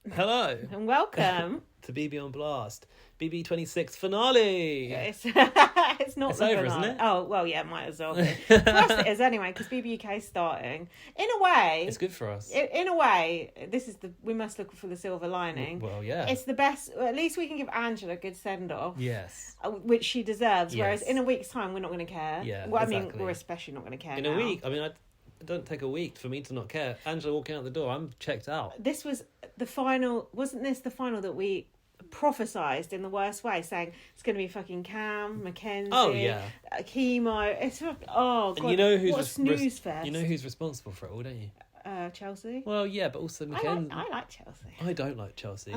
Hello And welcome to BB on Blast, BB26 finale. it's not It's the over, finale. isn't it? Oh well, yeah, it might as well be. For us it is anyway, because BB UK starting. In a way, It's good for us. in a way, we must look for the silver lining. Well, yeah. It's the best. At least we can give Angela a good send off. Yes. Which she deserves. Yes. Whereas in a week's time, we're not going to care. Yeah, Well, I mean, exactly. we're especially not going to care In now. a week, I mean, it don't take a week for me to not care. Angela walking out the door, I'm checked out. This was the final. Wasn't this the final that we prophesized in the worst way, saying it's going to be fucking Cam, Mackenzie, Oh, yeah. Chemo. It's God. And you know who's what a snooze fest. You know who's responsible for it all, don't you? Chelsea. Well, yeah, but also Mackenzie. I like Chelsea. I don't like Chelsea.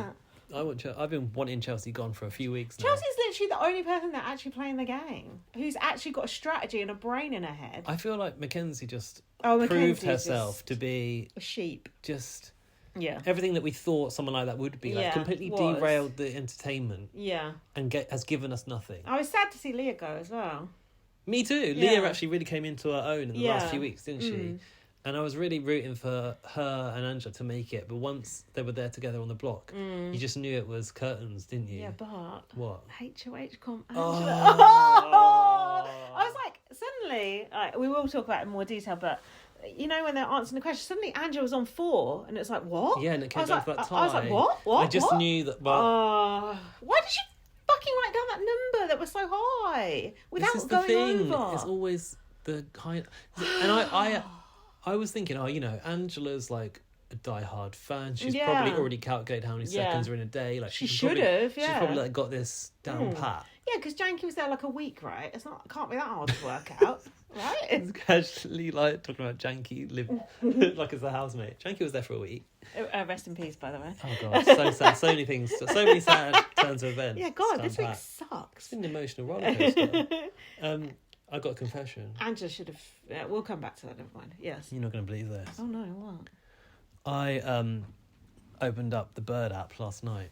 I've been wanting Chelsea gone for a few weeks now. Chelsea's literally the only person that actually playing the game, who's actually got a strategy and a brain in her head. I feel like Mackenzie just Mackenzie's proved herself just to be a sheep. just Yeah. everything that we thought someone like that would be. Like, Yeah, completely was. derailed the entertainment Yeah. and has given us nothing. I was sad to see Leah go as well. Me too. Yeah. Leah actually really came into her own in the last few weeks, didn't she? And I was really rooting for her and Angela to make it. But once they were there together on the block, you just knew it was curtains, didn't you? Yeah, but What? HOH comp. Oh. I was like, suddenly, we will talk about it in more detail, but you know, when they're answering the question, suddenly Angela was on 4, and it's like, what? Yeah, and it came I was down like, to that tie. I was like, what? I just What? knew that. Well, Why did she fucking write down that number that was so high without this is the going thing. over? It's always the high. And I was thinking, Angela's like a diehard fan. She's probably already calculated how many seconds are in a day. Like she should have. Yeah, She's probably like got this down pat. Yeah, because Jankie was there like a week, right? It can't be that hard to work out, right? It's casually like talking about Jankie living like as a housemate. Jankie was there for a week. Rest in peace, by the way. Oh god, so sad. So many things. So many sad turns of events. Yeah, God, Stand this week back. sucks. It's been an emotional rollercoaster. I got a confession. Angela should have. Yeah, we'll come back to that. Never mind. Yes. You're not going to believe this. Oh no! What? I opened up the Bird app last night.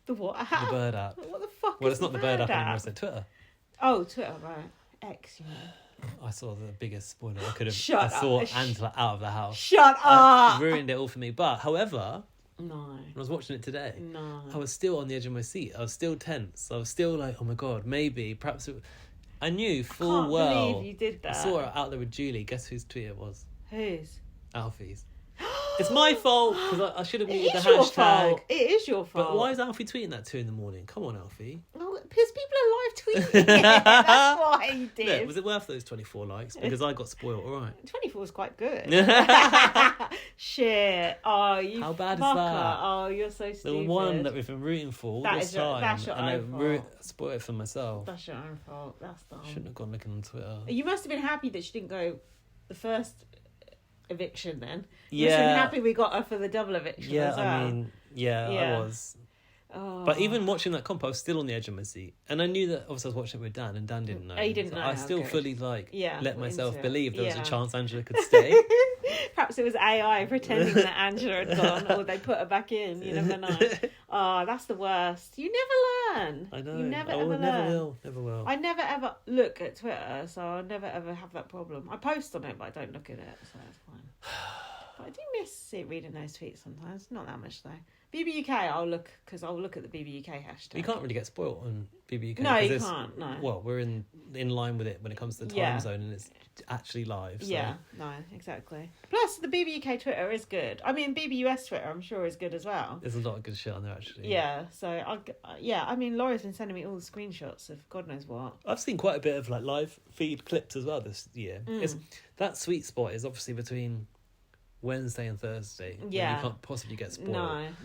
The what? The Bird app. What the fuck? Well, is it's not the Bird app anymore. It's the Twitter. Oh, Twitter, right? X, you know. I saw the biggest spoiler I could have. Shut I saw up. Angela out of the house. Shut up! Ruined it all for me. But however, No. when I was watching it today, No. I was still on the edge of my seat. I was still tense. I was still like, oh my god, maybe, perhaps. I knew full Can't well. believe you did that. I saw her out there with Julie. Guess whose tweet it was? Whose? Alfie's. It's my fault because I should have It muted the is your hashtag. fault. It is your fault. But why is Alfie tweeting that 2 a.m? Come on, Alfie. Oh, because people are live tweeting it. That's why he did. Look, was it worth those 24 likes? Because I got spoiled. All right. 24 was quite good. Shit. Oh, you How bad is fucker. that? Oh, you're so The stupid. one that we've been rooting for all That this is your- time, that's your and I own fault. spoiled it for myself. That's your own fault. That's dumb. Shouldn't have gone looking on Twitter. You must have been happy that she didn't go the first eviction then. You must have Yeah. been happy we got her for the double eviction Yeah, as well. I mean, yeah, Yeah. I was. Oh. But even watching that comp, I was still on the edge of my seat, and I knew that. Obviously, I was watching it with Dan, and Dan didn't know. Oh, he didn't So know, I still good. fully Yeah, let were myself into it. believe there was Yeah. a chance Angela could stay. Perhaps it was AI pretending that Angela had gone, or they put her back in. You never know. Oh, that's the worst. You never learn. I know. You never I ever learn. Never will. I never ever look at Twitter, so I'll never ever have that problem. I post on it, but I don't look at it, so it's fine. But I do miss reading those tweets sometimes. Not that much though. BBUK, I'll look at the BBUK hashtag. You can't really get spoiled on BBUK. No, 'cause you there's- can't. No. Well, we're in line with it when it comes to the time Yeah. zone, and it's actually live. So. Yeah, no, exactly. Plus, the BBUK Twitter is good. I mean, BBUS Twitter, I'm sure, is good as well. There's a lot of good shit on there, actually. Yeah, so I mean, Laura's been sending me all the screenshots of God knows what. I've seen quite a bit of like live feed clips as well this year. Mm. That sweet spot is obviously between Wednesday and Thursday. when Yeah. you can't possibly get spoiled.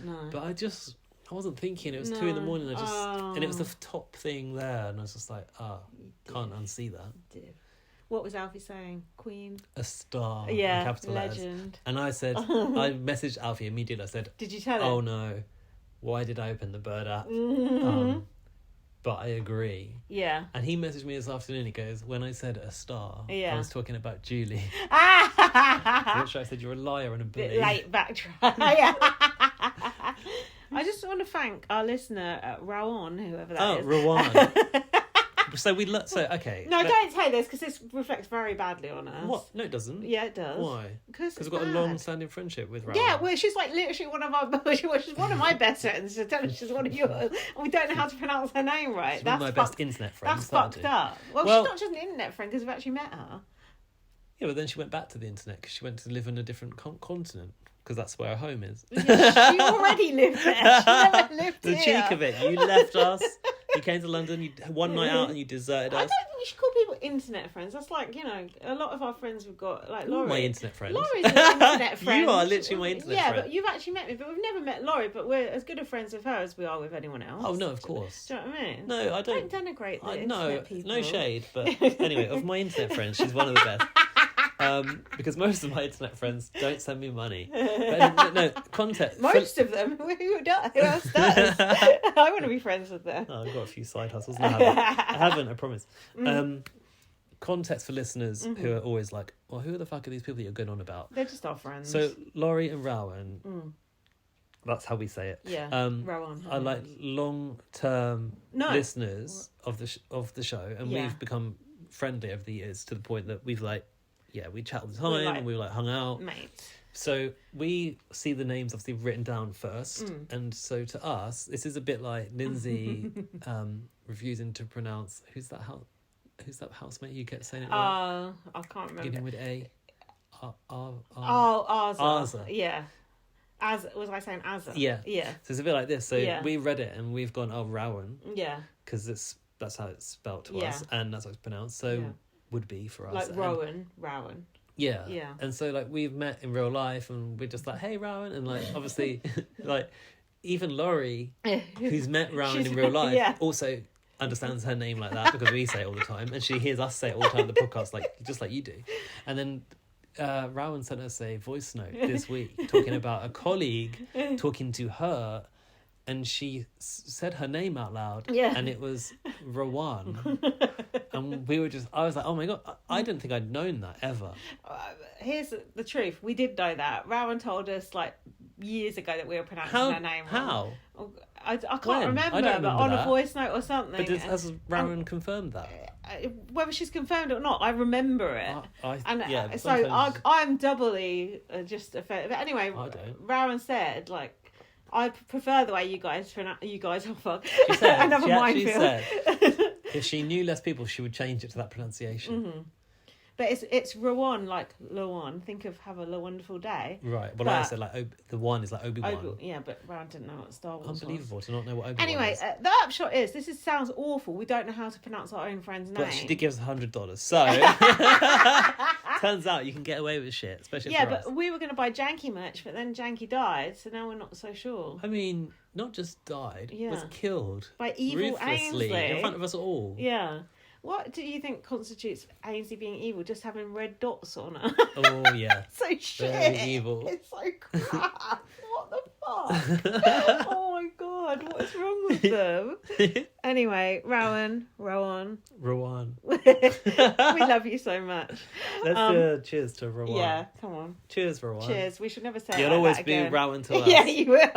No. But I wasn't thinking. It was 2 a.m. and it was the Oh. top thing there, and I was just like, can't unsee that. What was Alfie saying? Queen? A star. in Yeah, capital letters. legend. And I said, I messaged Alfie immediately. I said, Did you tell him? oh no, why did I open the Bird app? But I agree. Yeah. And he messaged me this afternoon. He goes, when I said a star, I was talking about Julie. Which I said, you're a liar and a bully. Bit late backtrack. Yeah. I just want to thank our listener, Rowan, whoever that is. Rowan. Okay. No, don't say this because this reflects very badly on us. What? No, it doesn't. Yeah, it does. Why? Because we've got a long-standing friendship with Rowan. Yeah, well, she's like literally she's one of my best friends. She's one of yours, and we don't know how to pronounce her name right. She's one of my best internet friends. That's fucked up. Well, she's not just an internet friend because we've actually met her. Yeah, but then she went back to the internet because she went to live on a different continent. Because that's where her home is. Yeah, she already lived there. She never lived the here. cheek of it. You left us. You came to London. One night out and you deserted us. I don't think you should call people internet friends. That's like, a lot of our friends we've got, like Laurie. My internet friend. Laurie's an internet friend. You are literally my internet friend. Yeah, but you've actually met me. But we've never met Laurie. But we're as good of friends with her as we are with anyone else. Oh, no, of course. Do you know what I mean? No, I don't. Don't denigrate the internet people. No shade. But anyway, of my internet friends, she's one of the best. Because most of my internet friends don't send me money. But no, context. Most of them? Who else does? I want to be friends with them. Oh, I've got a few side hustles. No, I haven't, I promise. Context for listeners who are always like, well, who the fuck are these people that you're going on about? They're just our friends. So, Laurie and Rowan, that's how we say it. Yeah, Rowan. Are like long-term listeners of the show, and we've become friendly over the years to the point that we've we chat all the time and we hung out. Mates. So we see the names obviously written down first, and so to us, this is a bit like Lindsay refusing to pronounce who's that housemate you kept saying it right? I can't remember. Beginning with A. Arza. Yeah. Was I saying Azza? Yeah. Yeah. So it's a bit like this. So we read it and we've gone, Rowan. Yeah. Because that's how it's spelt to us, and that's how it's pronounced. So would be for us. Like Rowan. Yeah. Yeah. And so we've met in real life and we're just like, hey Rowan, and obviously even Laurie, who's met Rowan in real life, also understands her name like that because we say it all the time, and she hears us say it all the time on the podcast, just like you do. And then Rowan sent us a voice note this week talking about a colleague talking to her, and she said her name out loud, and it was Rowan. And I was like, oh my God, I didn't think I'd known that ever. Here's the truth. We did know that. Rowan told us years ago that we were pronouncing her name wrong. How? I can't remember, but on a voice note or something. But has Rowan confirmed that? Whether she's confirmed it or not, I remember it. So I'm doubly just offended. But anyway, Rowan said, I prefer the way you guys pronounce. You guys, oh fuck. She said, another minefield. If she knew less people, she would change it to that pronunciation. Mm-hmm. But it's Rowan, like Lawan. Think of have a wonderful day. Right. Well, I said the one is like Obi-Wan. Yeah, but Rowan didn't know what Star Wars was. Unbelievable to not know what Obi-Wan is. Anyway, the upshot is sounds awful. We don't know how to pronounce our own friend's name. But she did give us $100, so turns out you can get away with shit, especially for us. Yeah, but we were going to buy Jankie merch, but then Jankie died, so now we're not so sure. I mean, not just died, was killed by evil ruthlessly Ainsley in front of us all. Yeah. What do you think constitutes Ainsley being evil? Just having red dots on her? Oh, yeah. So shit. Very evil. It's so crap. What the fuck? Oh my God, what is wrong with them? Anyway, Rowan. We love you so much. Let's do a cheers to Rowan. Yeah, come on. Cheers, Rowan. Cheers. We should never say You'll like always that be again. Rowan to us. Yeah, you will.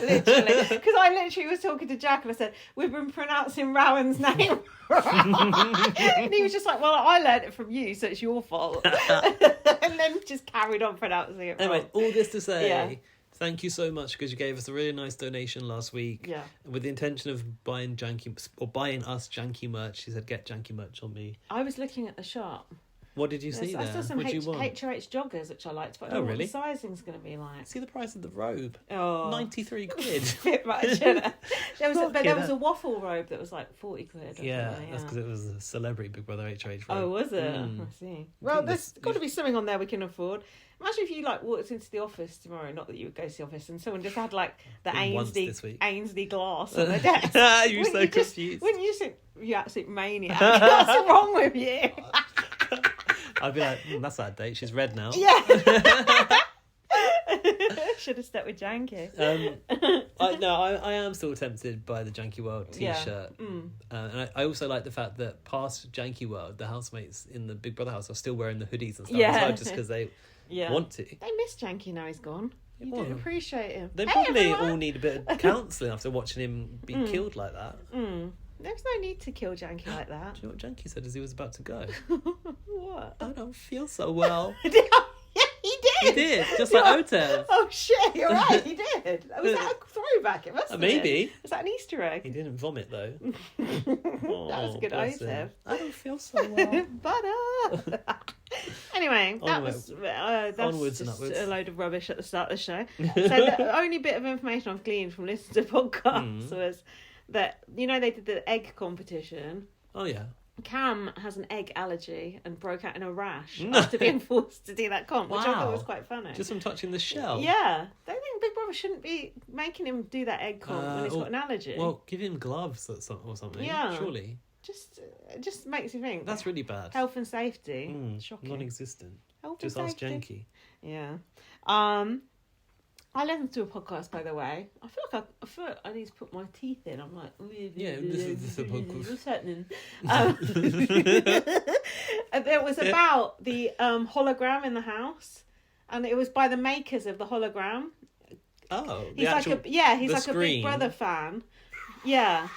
Literally. Because I literally was talking to Jack and I said, we've been pronouncing Rowan's name wrong. And he was just like, well, I learned it from you, so it's your fault. And then just carried on pronouncing it wrong. Anyway, all this to say, thank you so much because you gave us a really nice donation last week. Yeah. With the intention of buying us Jankie merch. She said, get Jankie merch on me. I was looking at the shop. What did you see there? I saw some what did you want? HOH joggers, which I liked, but I don't know what the sizing's going to be like. See the price of the robe? Oh. 93 quid. Bit much, isn't it? There was a waffle robe that was like 40 quid. Yeah, that's because it was a celebrity Big Brother HOH robe. Oh, was it? I see. Well, there's got to be something on there we can afford. Imagine if you walked into the office tomorrow, not that you would go to the office, and someone just had the Ainsley glass on their desk. You're so confused. Wouldn't you think, you absolute maniac? What's wrong with you? I'd be like, that's that date. She's red now. Yeah. Should have stuck with Jankie. I am still tempted by the Jankie World t-shirt. Yeah. And I also like the fact that past Jankie World, the housemates in the Big Brother house are still wearing the hoodies and stuff as well, just because they want to. They miss Jankie now he's gone. You do appreciate him. They probably all need a bit of counselling after watching him be killed like that. There's no need to kill Jankie like that. Do you know what Jankie said as he was about to go? What? I don't feel so well. Yeah, he did. He did, just like Otev. Oh shit, you're right, he did. Was that a throwback? It must have Maybe. been. Was that an Easter egg? He didn't vomit though. That was a good Otev. I don't feel so well. Butter. Anyway, Onwards. that's Onwards just and upwards. a load of rubbish at the start of the show. So the only bit of information I've gleaned from listening to podcasts was that, you know, they did the egg competition. Oh yeah. Cam has an egg allergy and broke out in a rash after being forced to do that comp, which I thought was quite funny. Just from touching the shell. Yeah. They think Big Brother shouldn't be making him do that egg comp when he's got an allergy. Well, give him gloves or something. Yeah. Surely. It just makes you think. That's really bad. Health and safety. Shocking. Non-existent. Health Just and ask safety. Jankie. Yeah. I listened to a podcast, by the way. I feel like I need to put my teeth in. I'm like, yeah, this is a podcast. What's happening? And it was about the hologram in the house, and it was by the makers of the hologram. Oh, he's like a Big Brother fan. Yeah.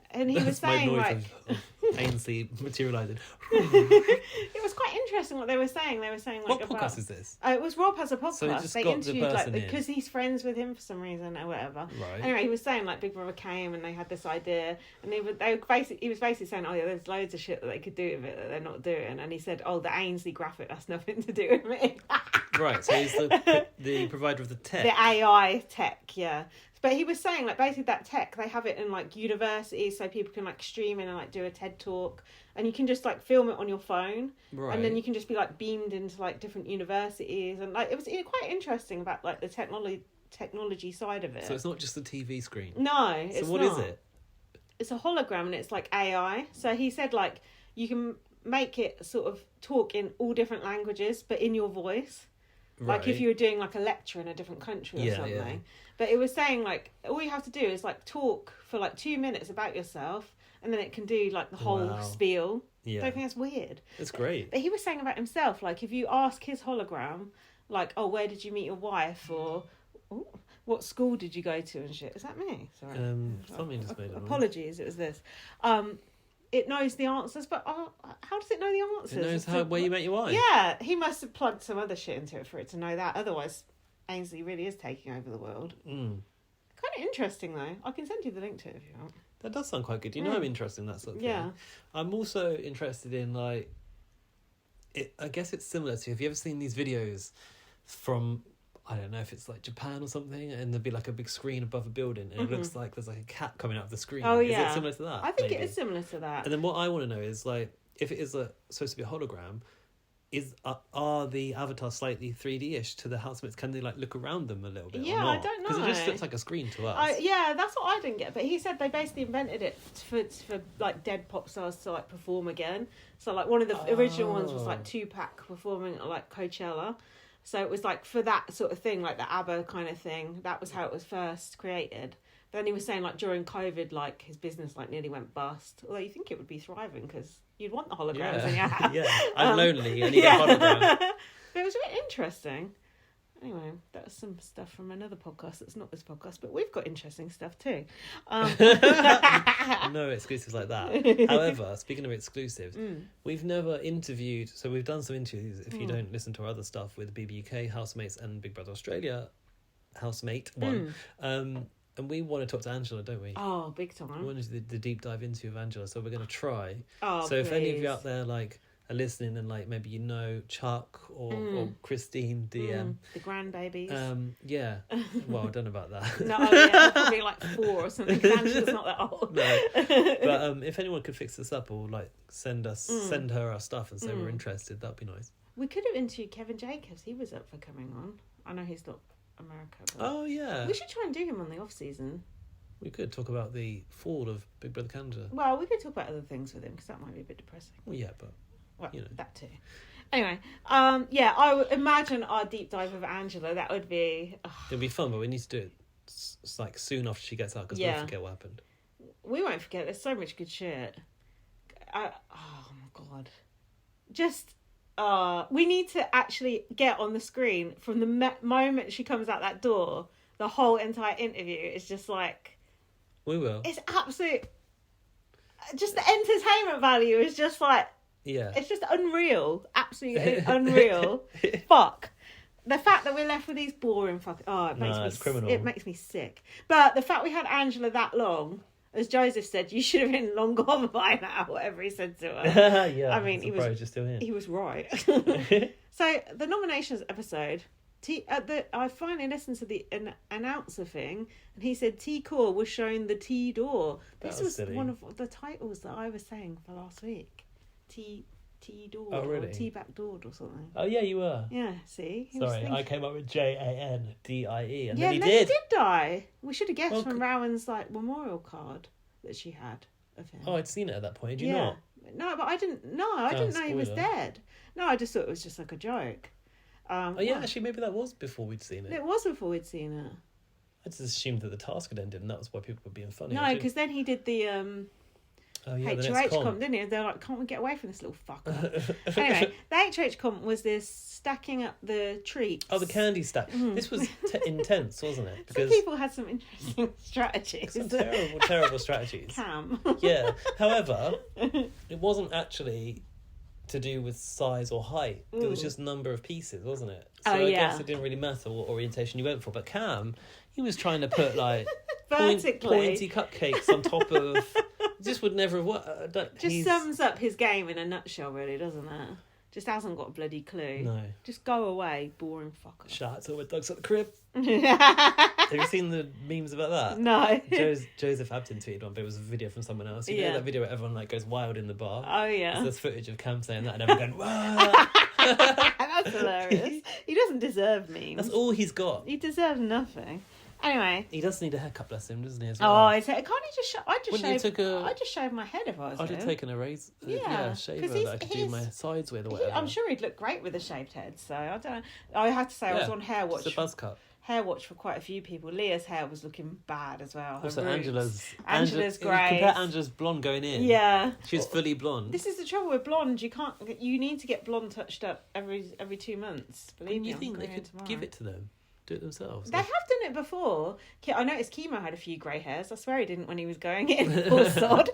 And he was saying, like... of Ainsley materialising. It was quite interesting what they were saying. They were saying, like... What podcast is this? It was Rob Has a Podcast. So just they got interviewed, the like, person because he's friends with him for some reason or whatever. Right. Anyway, he was saying, like, Big Brother came and they had this idea, and he was basically saying, oh yeah, there's loads of shit that they could do with it that they're not doing. And he said, oh, the Ainsley graphic, that's nothing to do with me. Right, so he's the provider of the tech. The AI tech, yeah. But he was saying, like, basically that tech, they have it in, like, universities so people can, like, stream in and, like, do a TED Talk. And you can just, like, film it on your phone. Right. And then you can just be, like, beamed into, like, different universities. And, like, it was quite interesting about, like, the technology side of it. So it's not just the TV screen? No, it's not. So what is it? It's a hologram and it's, like, AI. So he said, like, you can make it sort of talk in all different languages, but in your voice. Right. Like if you were doing like a lecture in a different country or something. Yeah. But it was saying like all you have to do is like talk for like 2 minutes about yourself and then it can do like the whole spiel. Yeah. I don't think that's weird. That's great. But he was saying about himself, like if you ask his hologram, like, oh, where did you meet your wife? Or what school did you go to and shit? Is that me? Sorry. Something just made it. Apologies, it was this. It knows the answers, but how does it know the answers? It knows where you met your wife. Yeah, he must have plugged some other shit into it for it to know that. Otherwise, Ainsley really is taking over the world. Kind of interesting, though. I can send you the link to it if you want. That does sound quite good. You know I'm interested in that sort of thing. Yeah. I'm also interested in, like... I guess it's similar to... Have you ever seen these videos from... I don't know if it's like Japan or something, and there'd be like a big screen above a building, and it looks like there's like a cat coming out of the screen. Oh, yeah. Is it similar to that? I think it is similar to that. And then what I want to know is, like, if it is supposed to be a hologram, are the avatars slightly 3D-ish to the housemates? Can they like look around them a little bit? Yeah, or not? I don't know. Because it just looks like a screen to us. Yeah, that's what I didn't get. But he said they basically invented it for like dead pop stars to like perform again. So like one of the original ones was like Tupac performing at like Coachella. So it was like for that sort of thing, like the ABBA kind of thing. That was how it was first created. But then he was saying like during COVID, like his business like nearly went bust. Although you think it would be thriving because you'd want the holograms in your house. Yeah, I'm lonely. I need a hologram. But it was really interesting. Anyway, that was some stuff from another podcast that's not this podcast, but we've got interesting stuff too. No exclusives like that. However, speaking of exclusives, we've never interviewed, so we've done some interviews, if you don't listen to our other stuff, with BB UK housemates and Big Brother Australia housemate one. And we want to talk to Angela, don't we? Oh, big time. We want to do the deep dive into of Angela, so we're going to try. Oh, so if any of you out there like are listening and like maybe you know Chuck or Christine DM the grandbabies. Yeah. Well, I don't know about that. No, yeah, probably like 4 or something. Angela's not that old. No. But if anyone could fix this up or like send her our stuff and say we're interested, that'd be nice. We could have interviewed Kevin Jacobs. He was up for coming on. I know he's not America. But oh yeah. We should try and do him on the off season. We could talk about the fall of Big Brother Canada. Well, we could talk about other things with him because that might be a bit depressing. Well, yeah, but well, you know. That too. Anyway, yeah, I would imagine our deep dive of Angela. That would be. It'll be fun, but we need to do it like soon after she gets out because we'll forget what happened. We won't forget. There's so much good shit. Oh my god! Just. We need to actually get on the screen from the moment she comes out that door. The whole entire interview is just like. We will. It's absolute. just the entertainment value is just like, it's just unreal, absolutely unreal. Fuck. The fact that we're left with these boring it makes me sick. But the fact we had Angela that long, as Joseph said, you should have been long gone by now, whatever he said to her. I mean, he was right. So the nominations episode, I finally listened to the announcer thing, and he said T-Core was showing the T-Door. This was silly. One of the titles that I was saying for last week. T-Door. Oh, really? Or T-back door or something. Oh, yeah, you were. Yeah, see? Sorry, I came up with Jandie, and then he did. He did die. We should have guessed from Rowan's memorial card that she had of him. Oh, I'd seen it at that point. Did you not? No, but I didn't. No, I didn't know he was dead. No, I just thought it was just like a joke. Actually, maybe that was before we'd seen it. It was before we'd seen it. I just assumed that the task had ended, and that was why people were being funny. No, because then he did the HOH comp, didn't he? They're like, can't we get away from this little fucker? Anyway, the HOH comp was this stacking up the treats. Oh, the candy stack. This was intense, wasn't it? Because some people had some interesting strategies. Some terrible strategies. Cam. Yeah. However, it wasn't actually to do with size or height. It was just number of pieces, wasn't it? So I guess it didn't really matter what orientation you went for. But Cam, he was trying to put pointy cupcakes on top of... Just would never have worked. Just sums up his game in a nutshell, really, doesn't it? Just hasn't got a bloody clue. No. Just go away, boring fucker. Shout out to all my dogs at the crib. Have you seen the memes about that? No. Joseph Abton tweeted one, but it was a video from someone else. You know that video where everyone goes wild in the bar? Oh, yeah. So there's footage of Cam saying that and everyone going, wow. That's hilarious. He doesn't deserve memes. That's all he's got. He deserves nothing. Anyway, he does need a haircut, bless him, doesn't he? As well? Can't he just? I just shave my head if I was. I'd have taken a razor, shaver that I could do my sides with or whatever. I'm sure he'd look great with a shaved head. So I don't. I had to say I was on hair watch. It's a buzz cut. Hair watch for quite a few people. Leah's hair was looking bad as well. Also, Angela's grey. Compare Angela's blonde going in. Yeah, she's fully blonde. This is the trouble with blonde. You need to get blonde touched up every 2 months. Believe me. You think they could give it to them? Do it themselves. They have done it before. I noticed Chemo had a few grey hairs. I swear he didn't when he was going in full sod.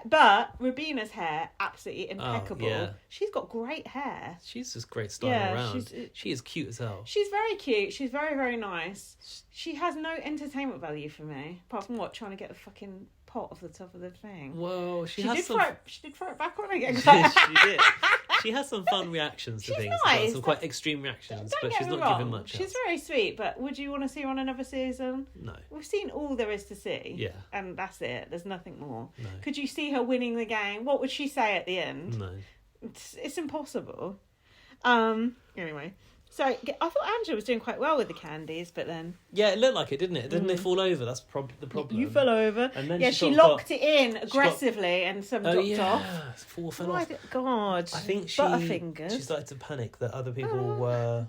But Rubina's hair, absolutely impeccable. Oh, yeah. She's got great hair. She's just great style around. She is cute as hell. She's very cute. She's very, very nice. She has no entertainment value for me, apart from trying to get the fucking pot off the top of the thing. Whoa, she did throw it back on again. She did. She has some fun reactions to things. Nice. Some quite extreme reactions, but she's not giving much. She's very sweet, but would you want to see her on another season? No. We've seen all there is to see. Yeah. And that's it. There's nothing more. No. Could you see her winning the game? What would she say at the end? No. It's impossible. Anyway. So, I thought Angela was doing quite well with the candies, but then... Yeah, it looked like it, didn't it? Didn't they fall over? That's the problem. You fell over. And then she locked it in aggressively and some dropped off. Four fell off. God. I think she started to panic that other people were...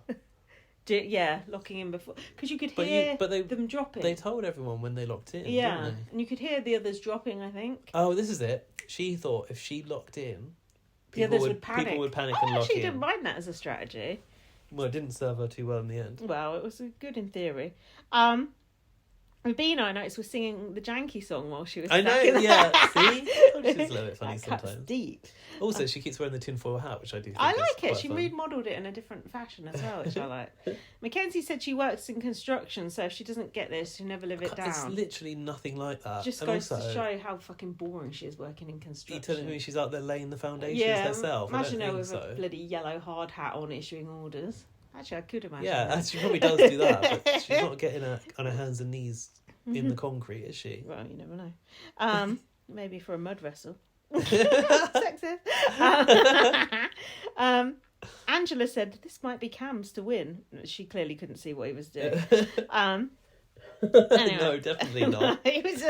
locking in before. Because you could hear them dropping. They told everyone when they locked in, yeah, didn't they? And you could hear the others dropping, I think. Oh, this is it. She thought if she locked in, the others would panic. People would panic and I lock actually in. didn't mind that as a strategy. Well, it didn't serve her too well in the end. Well, it was good in theory. Rubina, I noticed, was singing the Jankie song while she was I know, yeah. See? She's a little bit funny sometimes. Deep. Also, she keeps wearing the tinfoil hat, which I do think I like it. She remodelled it in a different fashion as well, which I like. Mackenzie said she works in construction, so if she doesn't get this, she'll never live it down. It's literally nothing like that. Just goes to show how fucking boring she is working in construction. Are you telling me she's out there laying the foundations herself? Imagine her with a bloody yellow hard hat on issuing orders. Actually, I could imagine. Yeah, she probably does do that, but she's not getting on her hands and knees in the concrete, is she? Well, you never know. Maybe for a mud wrestle. Sexist. Angela said this might be Cam's to win. She clearly couldn't see what he was doing. Anyway. No, definitely not. He was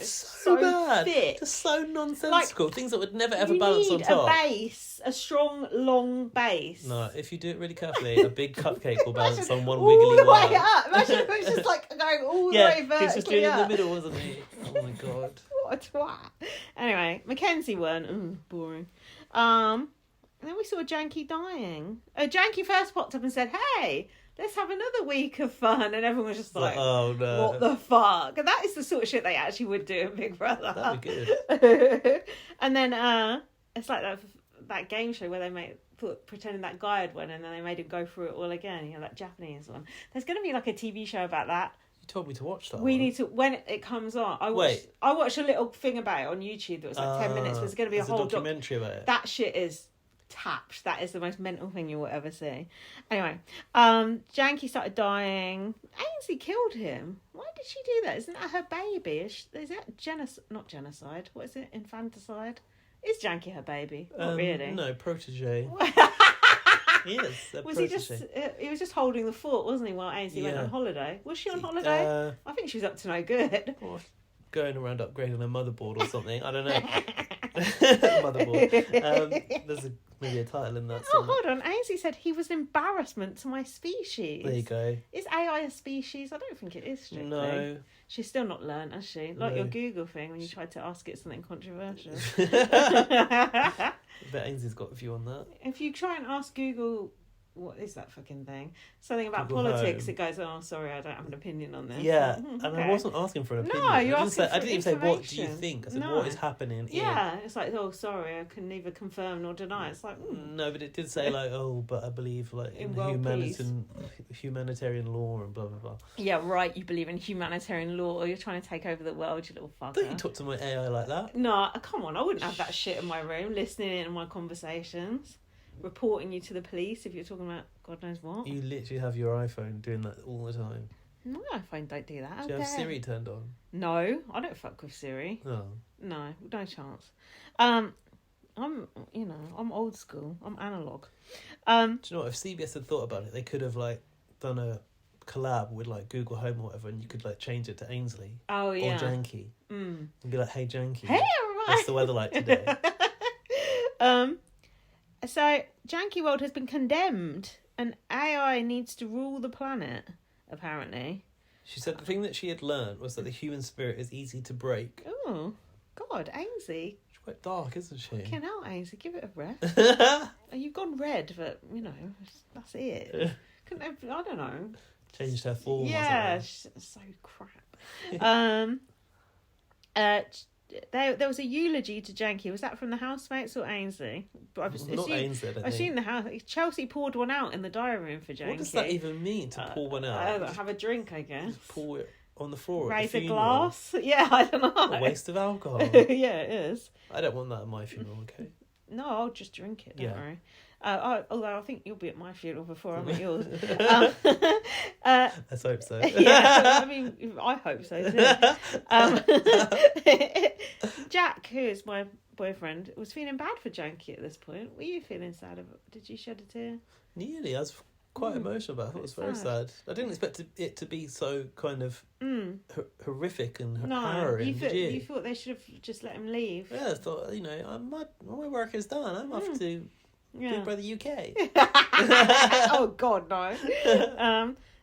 so bad. Thick. Just so nonsensical. Things that would never ever balance on top. A base, a strong, long base. No, if you do it really carefully, a big cupcake will balance on one wiggly wire. Way up. Imagine if it was just like going all the way vertically. He was just doing it in the middle, wasn't he? Oh my god. What a twat. Anyway, Mackenzie won. Boring. And then we saw Jankie dying. Jankie first popped up and said, "Hey, let's have another week of fun. And everyone was just like, oh no. What the fuck? And that is the sort of shit they actually would do in Big Brother. That'd be good. And then it's like that game show where they pretending that guy had won and then they made him go through it all again. You know, that Japanese one. There's going to be like a TV show about that. You told me to watch that. We need to, when it comes on. I watched a little thing about it on YouTube that was like 10 minutes. There's going to be a whole documentary about it. That shit is tapped. That is the most mental thing you will ever see. Anyway, Jankie started dying. Ainsley killed him. Why did she do that? Isn't that her baby? Is that not genocide? What is it? Infanticide? Is Jankie her baby? Not really. No, protege. He is. He was just holding the fort, wasn't he, while Ainsley went on holiday? Was she on holiday? I think she was up to no good. Or going around upgrading a motherboard or something. I don't know. Motherboard. There's maybe a title in that. Oh, hold on. Ainsley said he was an embarrassment to my species. There you go. Is AI a species? I don't think it is, strictly. No. She's still not learned, has she? Like your Google thing when you tried to ask it something controversial. I bet Ainsley's got a view on that. If you try and ask Google, what is that fucking thing? Something about Google politics, Home. It goes, oh, sorry, I don't have an opinion on this. Yeah, okay. and I wasn't asking for an opinion. No, you I asked didn't even say, what do you think? I said, what is happening here? Yeah, it's like, oh, sorry, I can neither confirm nor deny. It's like, No, but it did say, like, oh, but I believe, like, in humanitarian law and blah, blah, blah. Yeah, right, you believe in humanitarian law or you're trying to take over the world, you little fucker. Don't you talk to my AI like that? No, come on, I wouldn't have that shit in my room, listening in on my conversations. Reporting you to the police if you're talking about God knows what. You literally have your iPhone doing that all the time. My iPhone don't do that. Do you have Siri turned on? No, I don't fuck with Siri. Oh. No chance. I'm old school. I'm analog. Do you know what? If CBS had thought about it, they could have like done a collab with like Google Home or whatever, and you could like change it to Ainsley. Oh yeah. Or Jankie. And be like, hey Jankie. Hey everyone. What's the weather like today? So, Jankie World has been condemned and AI needs to rule the planet, apparently. She said the thing that she had learned was that the human spirit is easy to break. Oh, God, Ainsley. She's quite dark, isn't she? Fucking hell, Ainsley, give it a rest. You've gone red, but, that's it. Couldn't have, I don't know. Changed her form. Yeah, she's so crap. There was a eulogy to Jankie. Was that from the housemates or Ainsley? Not Ainsley, I I've seen the house. Chelsie poured one out in the diary room for Jankie. What does that even mean, to pour one out? Have a drink, I guess. Just pour it on the floor. Raise a glass. Yeah, I don't know. A waste of alcohol. Yeah, it is. I don't want that at my funeral, okay? No, I'll just drink it, don't worry. Although I think you'll be at my funeral before I'm at yours. Let's hope so. Yeah, I mean, I hope so too. Jack, who is my boyfriend, was feeling bad for Jankie at this point. Were you feeling sad? Did you shed a tear? Nearly. I was quite emotional about it. It was very sad. I didn't expect it to be so kind of horrific and harrowing. You thought they should have just let him leave? Yeah, I thought, my work is done. I'm off to Big Brother UK. Oh, God, no.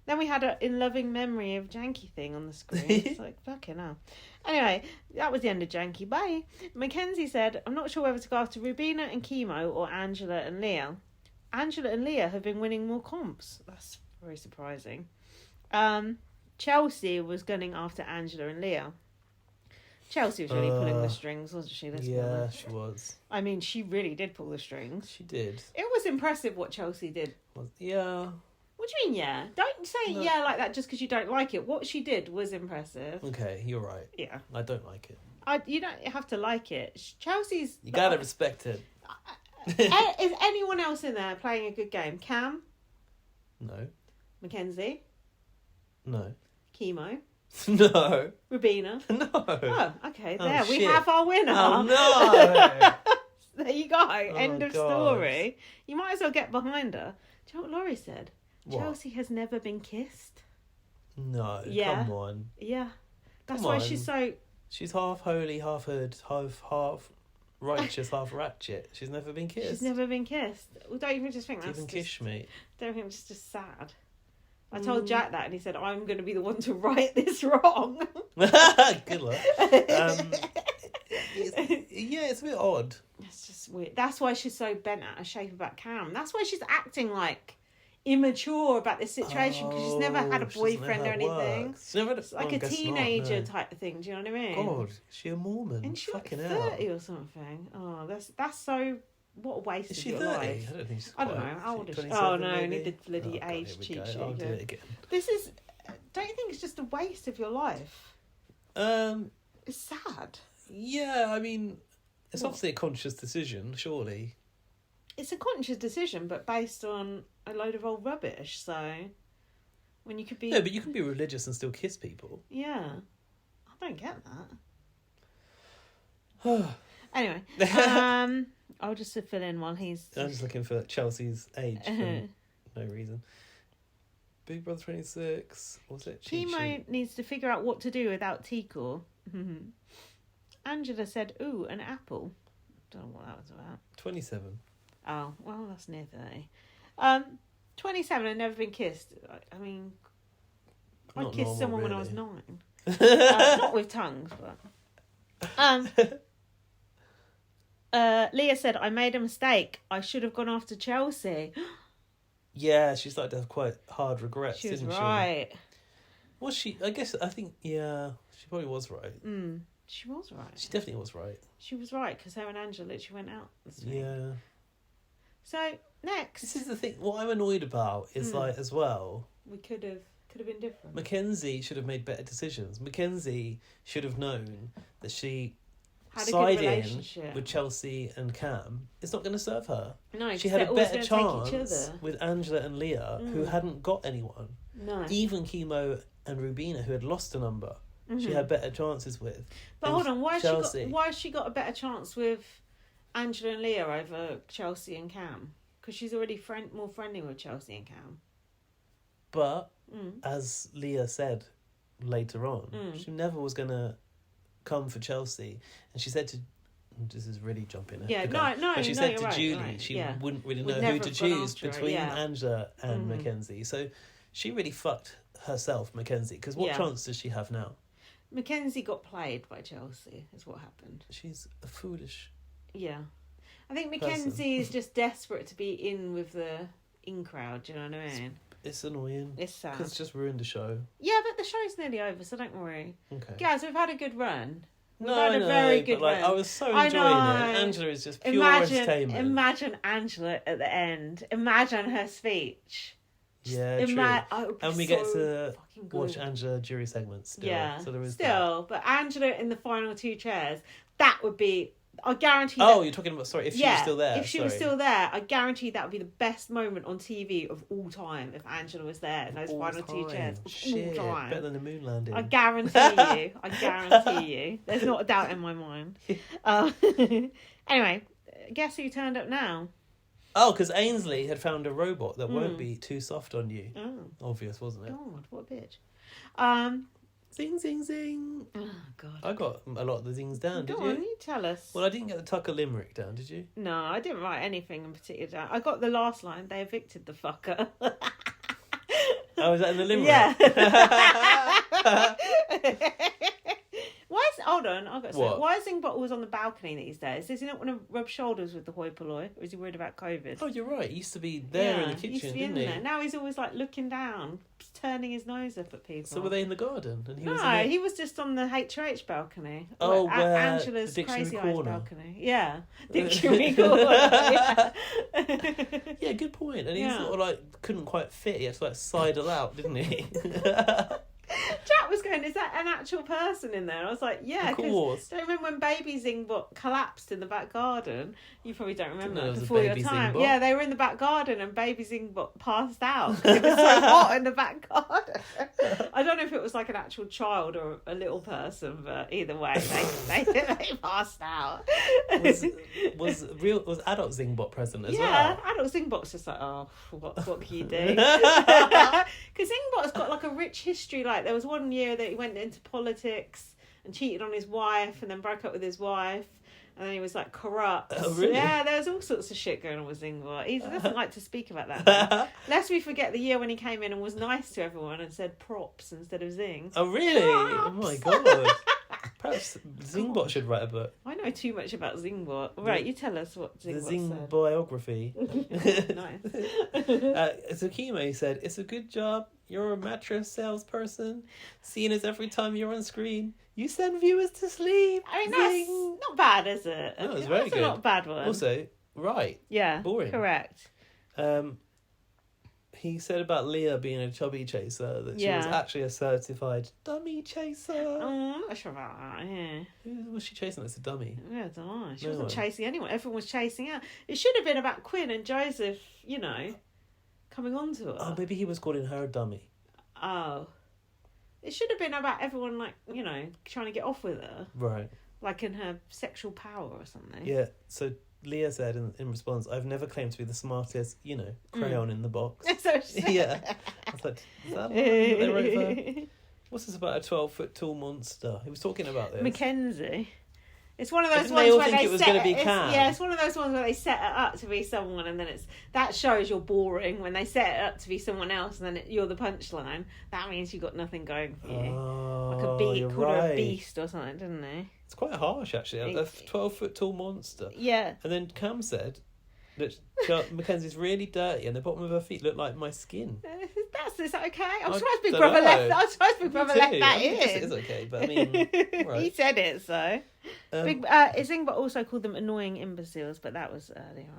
Then we had a in loving memory of Jankie thing on the screen. It's like, fucking hell. Anyway, that was the end of Jankie. Bye. Mackenzie said, I'm not sure whether to go after Rubina and Chemo or Angela and Leah. Angela and Leah have been winning more comps. That's very surprising. Chelsie was gunning after Angela and Leah. Chelsie was really pulling the strings, wasn't she? She was. I mean, she really did pull the strings. She did. It was impressive what Chelsie did. Yeah. What do you mean, yeah? Don't say yeah like that just because you don't like it. What she did was impressive. Okay, you're right. Yeah. I don't like it. You don't have to like it. Chelsea's... You gotta respect it. Is anyone else in there playing a good game? Cam? No. Mackenzie? No. Chemo? No. Rubina? No. Oh, okay. Oh, there, shit. we have our winner. Oh, no. There you go. End of story. You might as well get behind her. Do you know what Laurie said? What? Chelsea has never been kissed. No, Yeah. come on. Yeah. That's Come why on. she's so... She's half holy, half hood, half righteous, half ratchet. She's never been kissed. She's never been kissed. Well, don't even just think that's Even kiss me. Don't think it's just sad. I told Jack that and he said, I'm going to be the one to right this wrong. Good luck. It's a bit odd. It's just weird. That's why she's so bent out of shape about Cam. That's why she's acting like immature about this situation because she's never had a boyfriend or anything. She's never had it's like a teenager type of thing. Do you know what I mean? God, is she a Mormon? And she's fucking like 30 or something. Oh, that's so. What a waste of your 30? Life. I don't think she's I don't know. How old is she? Oh no, I need the bloody age cheat sheet. I'll do it again. This is. Don't you think it's just a waste of your life? It's sad. Yeah, I mean, it's obviously a conscious decision, surely. It's a conscious decision, but based on a load of old rubbish. So, when you could be... No, but you can be religious and still kiss people. Yeah. I don't get that. Anyway, I'll just fill in while he's... I'm just looking for Chelsea's age for no reason. Big Brother 26. What's it? Chemo needs to figure out what to do without Tikor. Angela said, ooh, an apple. Don't know what that was about. 27. Oh, well, that's near 30. 27 and never been kissed. I mean, I kissed normal, someone really. When I was 9. Not with tongues, but... Leah said, I made a mistake. I should have gone after Chelsie. Yeah, she started to have quite hard regrets, didn't she? Right. Was she? I think, yeah, she probably was right. She was right. She definitely was right. She was right, because her and Angela literally went out this week. Yeah. So, next. This is the thing, what I'm annoyed about is, like, as well... We could have been different. Mackenzie should have made better decisions. Mackenzie should have known that she... Had a good relationship. In with Chelsie and Cam, it's not going to serve her. No, she had a better chance with Angela and Leah, who hadn't got anyone. No. Even Chemo and Rubina, who had lost a number, she had better chances with. But hold on, why has she got a better chance with Angela and Leah over Chelsie and Cam? Because she's already more friendly with Chelsie and Cam. But, as Leah said later on, she never was going to come for Chelsie, and she said to... This is really jumping. Yeah, but she said to Julie she wouldn't really know who to choose between Angela and Mackenzie. So she really fucked herself, Mackenzie, because what chance does she have now? Mackenzie got played by Chelsie, is what happened. She's a foolish... Yeah. I think Mackenzie is just desperate to be in with the in crowd, do you know what I mean? It's annoying. It's sad. Because it's just ruined the show. Yeah, but the show's nearly over, so don't worry. Okay. Guys, we've had a good run. We've had a very good run. I was so enjoying it. Angela is just pure entertainment. Imagine Angela at the end. Imagine her speech. Yeah, true. And we get to watch Angela jury segments still. Yeah, so there is still. But Angela in the final 2 chairs, that would be... I guarantee. Oh, you're talking about if she was still there. If she was still there, I guarantee that would be the best moment on TV of all time if Angela was there in those final 2 chairs. Shit, all time. Better than the moon landing. I guarantee you. There's not a doubt in my mind. Anyway, guess who turned up now? Oh, because Ainsley had found a robot that won't be too soft on you. Oh, obvious, wasn't it? God, what a bitch. Zing, zing, zing. Oh, God. I got a lot of the zings down, did you? Go on, you tell us. Well, I didn't get the Tucker limerick down, did you? No, I didn't write anything in particular down. I got the last line, they evicted the fucker. Oh, is that in the limerick? Yeah. Hold on, I've got to say, why is Zingbot always on the balcony these days? Does he not want to rub shoulders with the hoi polloi? Or is he worried about COVID? Oh, you're right. He used to be there in the kitchen, didn't he? There. Now he's always like looking down, turning his nose up at people. So were they in the garden? And he was just on the HOH balcony. Oh, where Angela's Crazy Eyes corner. balcony. Yeah, Dictionary corner. Yeah, good point. And he sort of like couldn't quite fit. He had to like sidle out, didn't he? Jack was going, is that an actual person in there? And I was like, yeah. Of course. Don't you remember when baby Zingbot collapsed in the back garden? You probably don't remember that was before your time. Zingbot. Yeah, they were in the back garden and baby Zingbot passed out. It was so hot in the back garden. I don't know if it was like an actual child or a little person, but either way, they passed out. Was adult Zingbot present as well? Yeah, adult Zingbot's just like, oh, what can you do? Because Zingbot's got like a rich history. Like there was one year that he went into politics and cheated on his wife and then broke up with his wife. And then he was like corrupt. Oh, really? Yeah, there was all sorts of shit going on with Zingbot. He doesn't like to speak about that. Lest we forget the year when he came in and was nice to everyone and said props instead of zing. Oh, really? Props. Oh, my God. Perhaps Zingbot should write a book. I know too much about Zingbot. Right, you tell us what Zingbot The Zing said. biography. Nice. So Chemo said, "It's a good job. You're a mattress salesperson. Seeing as every time you're on screen, you send viewers to sleep." I mean, that's not bad, is it? No, it's very good. Not a bad one. Also, right. Yeah. Boring. Correct. He said about Leah being a chubby chaser that she was actually a certified dummy chaser. I'm not sure about that, yeah. Who was she chasing that's a dummy? Yeah, I don't know. She wasn't chasing anyone. Everyone was chasing her. It should have been about Quinn and Joseph, coming on to her. Oh, maybe he was calling her a dummy. Oh. It should have been about everyone, trying to get off with her. Right. Like in her sexual power or something. Yeah, so Leah said in response, "I've never claimed to be the smartest, crayon in the box." So yeah. I was like, is that they wrote for? What's this about a 12-foot tall monster? He was talking about this. Mackenzie. It's one of those Didn't ones they all where think they it was set going to be it. Cam? Yeah, it's one of those ones where they set it up to be someone, and then that shows you're boring. When they set it up to be someone else, and then you're the punchline. That means you've got nothing going for you. Oh, Like called her a beast or something, didn't they? It's quite harsh, actually. A 12-foot tall monster. Yeah. And then Cam said that Mackenzie's really dirty, and the bottom of her feet look like my skin. Is that okay? I'm surprised Big Brother left that in. It is okay, but I mean, right. He said it, so. Zingbot also called them annoying imbeciles, but that was earlier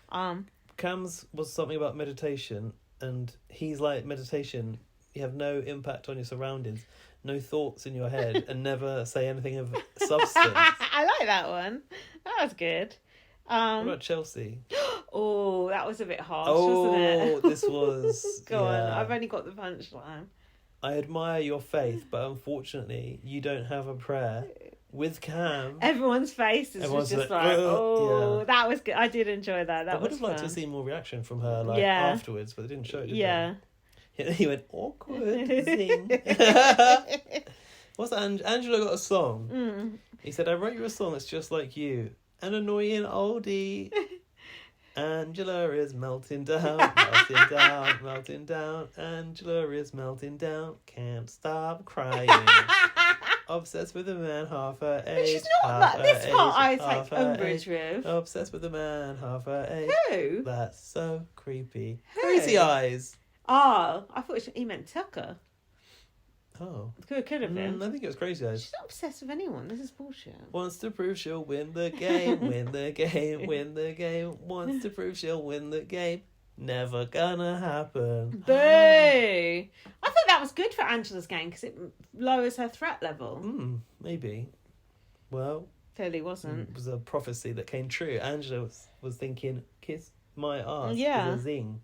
on. Cam's was something about meditation, and he's like, meditation, you have no impact on your surroundings, no thoughts in your head, and never say anything of substance. I like that one. That was good. What about Chelsie? Oh, that was a bit harsh, wasn't it? Oh, this was... Go on, I've only got the punchline. "I admire your faith, but unfortunately, you don't have a prayer." With Cam... Everyone's faces was just that was good. I did enjoy that. I would have liked to see more reaction from her afterwards, but they didn't show it, did they? He went, awkward, zing. What's that? Angela got a song. He said, "I wrote you a song that's just like you. An annoying oldie. Angela is melting down, melting down, melting down. Angela is melting down, can't stop crying. Obsessed with a man half her age. But she's not that. This part I take umbrage with. Obsessed with a man half her age. Who? That's so creepy. Who? Crazy Eyes. Oh, I thought he meant Tucker. Oh. Could have been. I think it was Crazy Eyes. She's not obsessed with anyone. This is bullshit. Wants to prove she'll win the game, win the game, win the game. Wants to prove she'll win the game. Never gonna happen. Boo! I thought that was good for Angela's game because it lowers her threat level. Maybe. Well, clearly wasn't. It was a prophecy that came true. Angela was thinking, kiss my ass. Yeah. With a zing.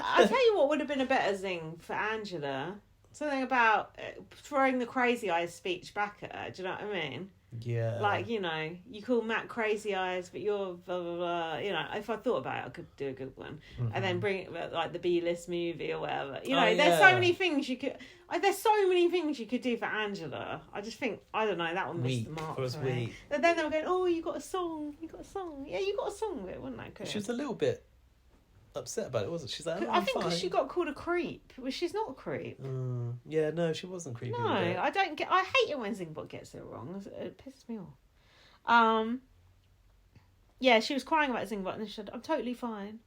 I'll tell you what would have been a better zing for Angela. Something about throwing the Crazy Eyes speech back at her. Do you know what I mean? Yeah. Like, you call Matt Crazy Eyes, but you're blah, blah, blah. If I thought about it, I could do a good one. Mm-hmm. And then bring it like the B-list movie or whatever. There's so many things you could... There's so many things you could do for Angela. I just think, I don't know, that one missed the mark for me. And then they were going, oh, you got a song. Yeah, you got a song with it, wasn't that good? She was a little bit upset about it, wasn't she? She's like, I think because she got called a creep. Well, she's not a creep. Yeah, no, she wasn't creepy. No, I don't get... I hate it when Zingbot gets it wrong. It pisses me off. Yeah, she was crying about Zingbot and she said, "I'm totally fine."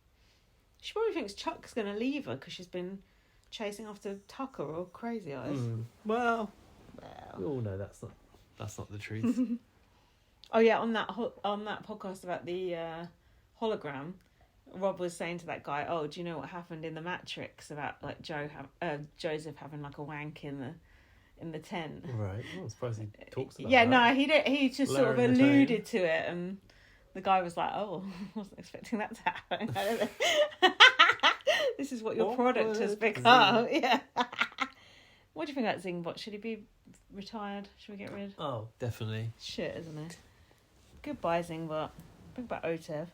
She probably thinks Chuck's going to leave her because she's been chasing after Tucker or Crazy Eyes. Well, we all know that's not the truth. Oh yeah, on that podcast about the hologram, Rob was saying to that guy, "Oh, do you know what happened in the Matrix about like Joseph having like a wank in the tent?" Right. I'm surprised he talks about that. Yeah, no, he did. He just sort of alluded to it, and the guy was like, "Oh, I wasn't expecting that to happen." This is what your product has become. Yeah. What do you think about Zingbot? Should he be retired? Should we get rid? Oh, definitely. Shit, isn't it? Goodbye, Zingbot. Bring back Otev.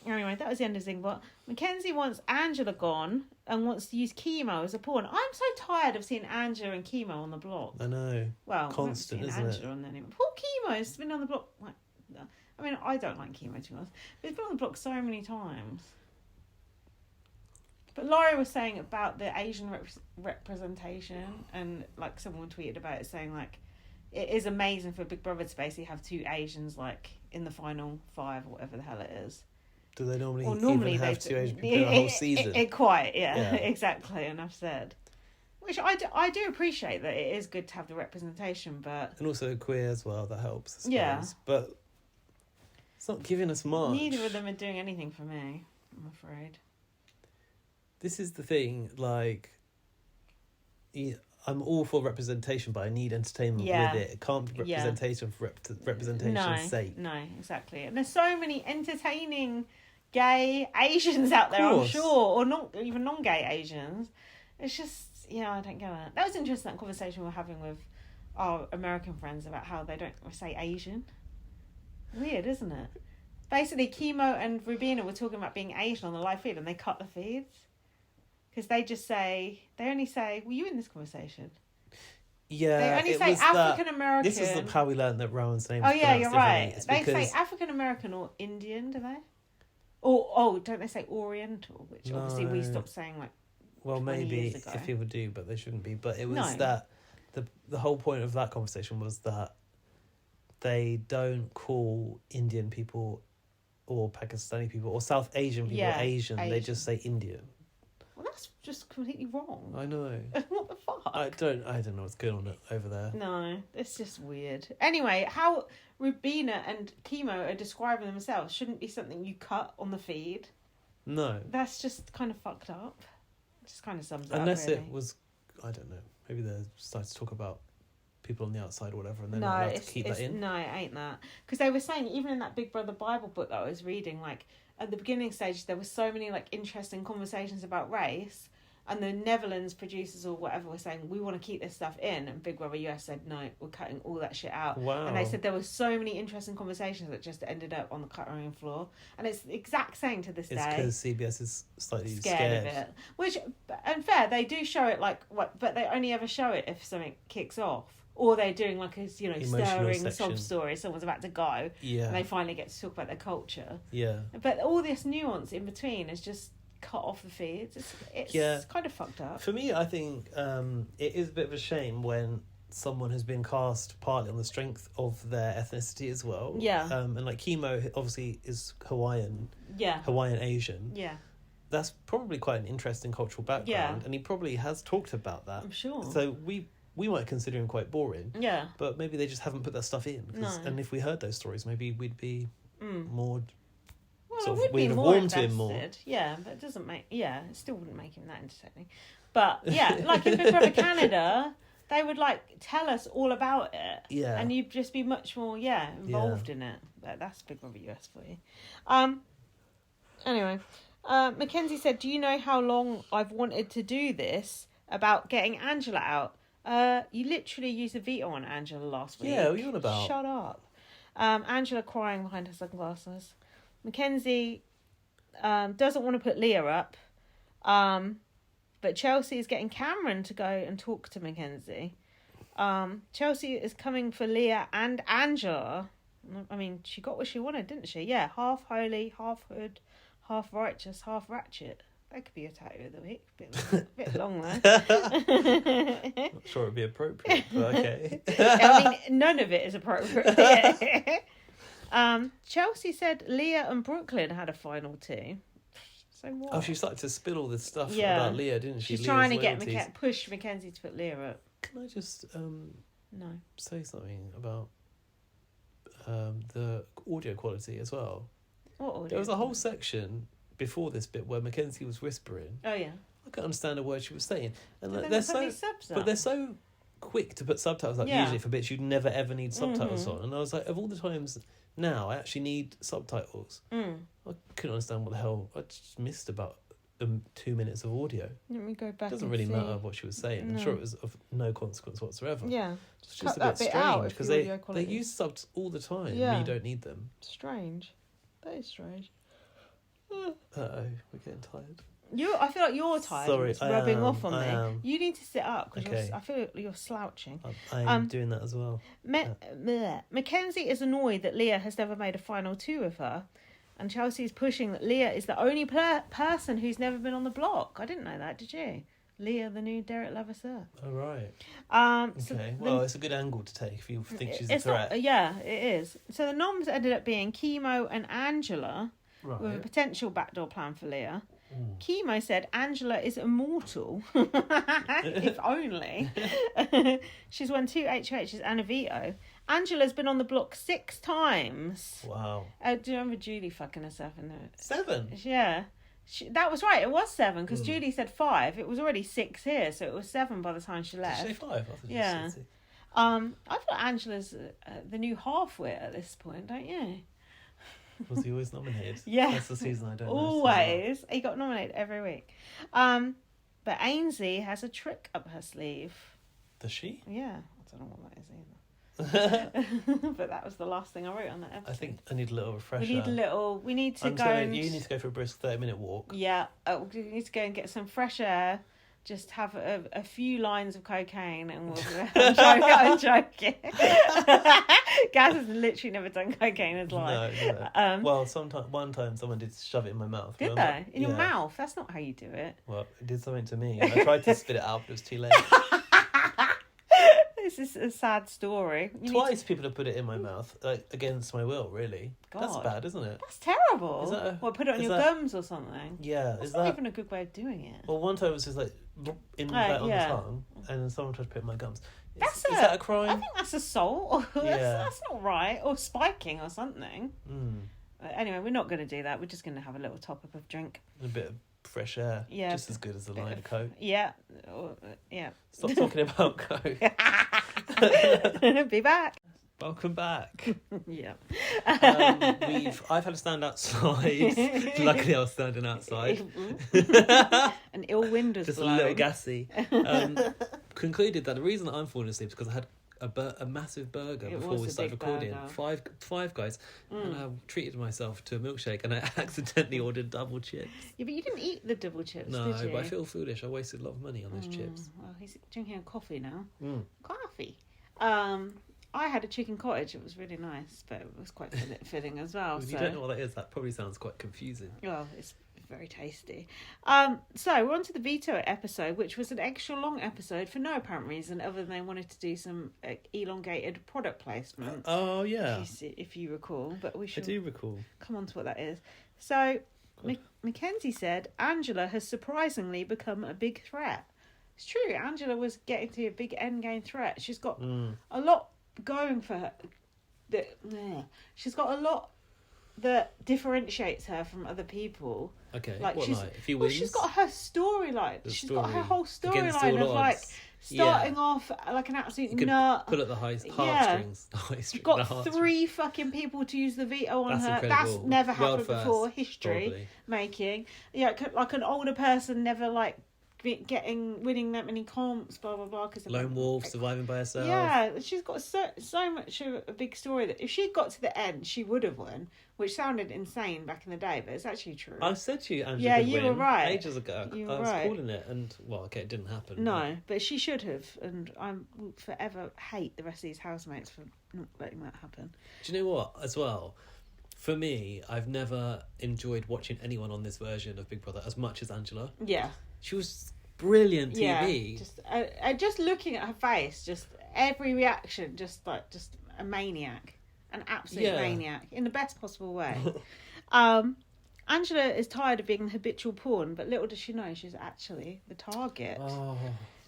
Anyway, that was the end of Zingbot. Mackenzie wants Angela gone and wants to use Chemo as a pawn. I'm so tired of seeing Angela and Chemo on the block. I know. Well, constant, isn't Angela on there anymore. Poor Chemo's been on the block. I mean, I don't like Chemo too much, but he's been on the block so many times. But Laurie was saying about the Asian representation, and like someone tweeted about it saying like it is amazing for Big Brother to basically have 2 Asians, like, in the final 5 or whatever the hell it is. Do they normally even have 2 Asian people in a whole season? Yeah, exactly, enough said. Which I do appreciate that it is good to have the representation, but... And also queer as well, that helps, I suppose. Yeah. But it's not giving us much. Neither of them are doing anything for me, I'm afraid. This is the thing, like... I'm all for representation, but I need entertainment with it. It can't be representation for representation's sake. No, exactly. And there's so many entertaining gay Asians out there, I'm sure, or not even non-gay Asians. It's just, I don't get it. That was interesting, that conversation we were having with our American friends about how they don't say Asian. Weird, isn't it? Basically, Chemo and Rubina were talking about being Asian on the live feed, and they cut the feeds. Because they only say, were you in this conversation? Yeah, they only say African American. This is how we learned that Rowan's name. Oh yeah, you're right. They say African American or Indian, do they? Or don't they say Oriental? Which obviously we stopped saying like. Well, maybe if people do, but they shouldn't be. But it was that the whole point of that conversation was that they don't call Indian people or Pakistani people or South Asian people Asian. They just say Indian. Well, that's just completely wrong. I know. What the fuck? I don't know what's going on over there. No, it's just weird. Anyway, how Rubina and Chemo are describing themselves shouldn't be something you cut on the feed. No. That's just kind of fucked up. It just kind of sums it up, Unless really. it was, I don't know, maybe they're starting to talk about people on the outside or whatever, and they're not allowed to keep that in. No, it ain't that. Because they were saying, even in that Big Brother Bible book that I was reading, like, at the beginning stage, there were so many, like, interesting conversations about race, and the Netherlands producers or whatever were saying, we want to keep this stuff in, and Big Brother US said, no, we're cutting all that shit out. Wow. And they said there were so many interesting conversations that just ended up on the cutting room floor, and it's the exact same to this day. It's because CBS is slightly scared of it. Which, and fair, they do show it, like, but they only ever show it if something kicks off. Or they're doing like a, stirring sob story. Someone's about to go. Yeah. And they finally get to talk about their culture. Yeah. But all this nuance in between is just cut off the feeds. It's kind of fucked up. For me, I think it is a bit of a shame when someone has been cast partly on the strength of their ethnicity as well. Yeah. And like Chemo obviously is Hawaiian. Yeah. Hawaiian Asian. Yeah. That's probably quite an interesting cultural background. Yeah. And he probably has talked about that. I'm sure. So we might consider him quite boring. Yeah. But maybe they just haven't put that stuff in. No. And if we heard those stories, maybe we'd be more... Well, we'd have warmed to him more. Yeah, but it doesn't make... Yeah, it still wouldn't make him that entertaining. But, yeah, like in Big Brother Canada, they would, like, tell us all about it. Yeah. And you'd just be much more, involved in it. That's Big Brother US for you. Anyway, Mackenzie said, do you know how long I've wanted to do this about getting Angela out? You literally used a veto on Angela last week. Yeah, what are you on about? Shut up. Angela crying behind her sunglasses. Mackenzie doesn't want to put Leah up. But Chelsie is getting Cameron to go and talk to Mackenzie. Chelsie is coming for Leah and Angela. I mean, she got what she wanted, didn't she? Yeah, half holy, half hood, half righteous, half ratchet. That could be a tattoo of the week. Bit long though. Not sure it'd be appropriate, but okay. I mean, none of it is appropriate. Chelsie said Leah and Brooklyn had a final 2. So what? Oh, she started to spill all this stuff about Leah, didn't she? She's trying to push Mackenzie to put Leah up. Can I just no say something about the audio quality as well? What audio? There was a whole section before this bit where Mackenzie was whispering. Oh yeah. I couldn't understand a word she was saying, and they're so quick to put subtitles up. Usually for bits you'd never ever need subtitles on, and I was like, of all the times now I actually need subtitles. I couldn't understand what the hell. I just missed about 2 minutes of audio. Let me go back. It doesn't really matter what she was saying. No. I'm sure it was of no consequence whatsoever. Yeah. It's just a bit strange because they use subs all the time. Yeah. You don't need them. Strange. That is strange. Uh-oh, we're getting tired. I feel like you're tired. Sorry, it's rubbing off on I me. am. You need to sit up because Okay. I feel like you're slouching. I'm doing that as well. Mackenzie is annoyed that Leah has never made a final 2 with her, and Chelsea is pushing that Leah is the only person who's never been on the block. I didn't know that, did you? Leah, the new Derek Levasseur. Oh, right. Okay. Well, it's a good angle to take if you think she's a threat. It is. So the noms ended up being Chemo and Angela, with a potential backdoor plan for Leah. Chemo said Angela is immortal. If only. She's won 2 HOHs and a veto. Angela's been on the block 6 times. Wow. Do you remember Julie fucking herself in there? 7? Yeah. That was right. It was 7 because Julie said 5. It was already 6 here, so it was 7 by the time she left. Did she say 5? Yeah. I thought Angela's the new half-wit at this point, don't you? Was he always nominated? Yeah. That's the season I don't know. Always. He got nominated every week. But Ainsley has a trick up her sleeve. Does she? Yeah. I don't know what that is either. But that was the last thing I wrote on that episode. I think I need a little refresher. We need to go You need to go for a brisk 30-minute walk. Yeah. We need to go and get some fresh air. Just have a few lines of cocaine and we'll... I'm joking. Gaz has literally never done cocaine in his life. No. Well, one time someone did shove it in my mouth. Did they? In your mouth? That's not how you do it. Well, it did something to me. And I tried to spit it out, but it was too late. This is a sad story. Twice people have put it in my mouth, like, against my will, really. God. That's bad, isn't it? That's terrible. Put it on your gums or something? Yeah. That's not even a good way of doing it. Well, one time it was just like on the tongue, and then someone tried to put it in my gums. Is that a crime? I think that's assault. That's not right. Or spiking or something. Anyway, we're not going to do that. We're just going to have a little top-up of drink. A bit of fresh air. Yeah. Just as good as a line of Coke. Yeah. Stop talking about Coke. Be back. Welcome back. Yeah. I've had to stand outside. Luckily, I was standing outside. An ill wind was just blowing. A little gassy. Concluded that the reason that I'm falling asleep is because I had a massive burger before we started recording. Five guys, and I treated myself to a milkshake, and I accidentally ordered double chips. Yeah, but you didn't eat the double chips, no, did you? But I feel foolish. I wasted a lot of money on those chips. Well, he's drinking a coffee now. Coffee. I had a chicken cottage. It was really nice, but it was quite filling as well. If you don't know what that is, that probably sounds quite confusing. Well, it's very tasty. So we're on to the veto episode, which was an extra long episode for no apparent reason other than they wanted to do some elongated product placement. Oh, yeah. If you recall. But we should... I do recall. Come on to what that is. So, Mackenzie said, Angela has surprisingly become a big threat. It's true. Angela was getting to be a big endgame threat. She's got a lot going for her. She's got a lot that differentiates her from other people. Okay, If he wins? She's got her storyline. She's got her whole storyline of like starting off like an absolute nut. Pull at the heartstrings. Got 3 fucking people to use the veto on her. Incredible. That's never happened before. History making. Yeah, like an older person never like winning that many comps, blah blah blah. Because lone wolf surviving by herself. Yeah, she's got so much of a big story that if she got to the end, she would have won, which sounded insane back in the day, but it's actually true. I said to you, Angela could win were right ages ago. I was calling it, and it didn't happen. No, but she should have, and I will forever hate the rest of these housemates for not letting that happen. Do you know what? As well, for me, I've never enjoyed watching anyone on this version of Big Brother as much as Angela. Yeah. She was brilliant TV. Yeah, just looking at her face, just every reaction, just a maniac, an absolute maniac in the best possible way. Angela is tired of being the habitual pawn, but little does she know she's actually the target. Oh,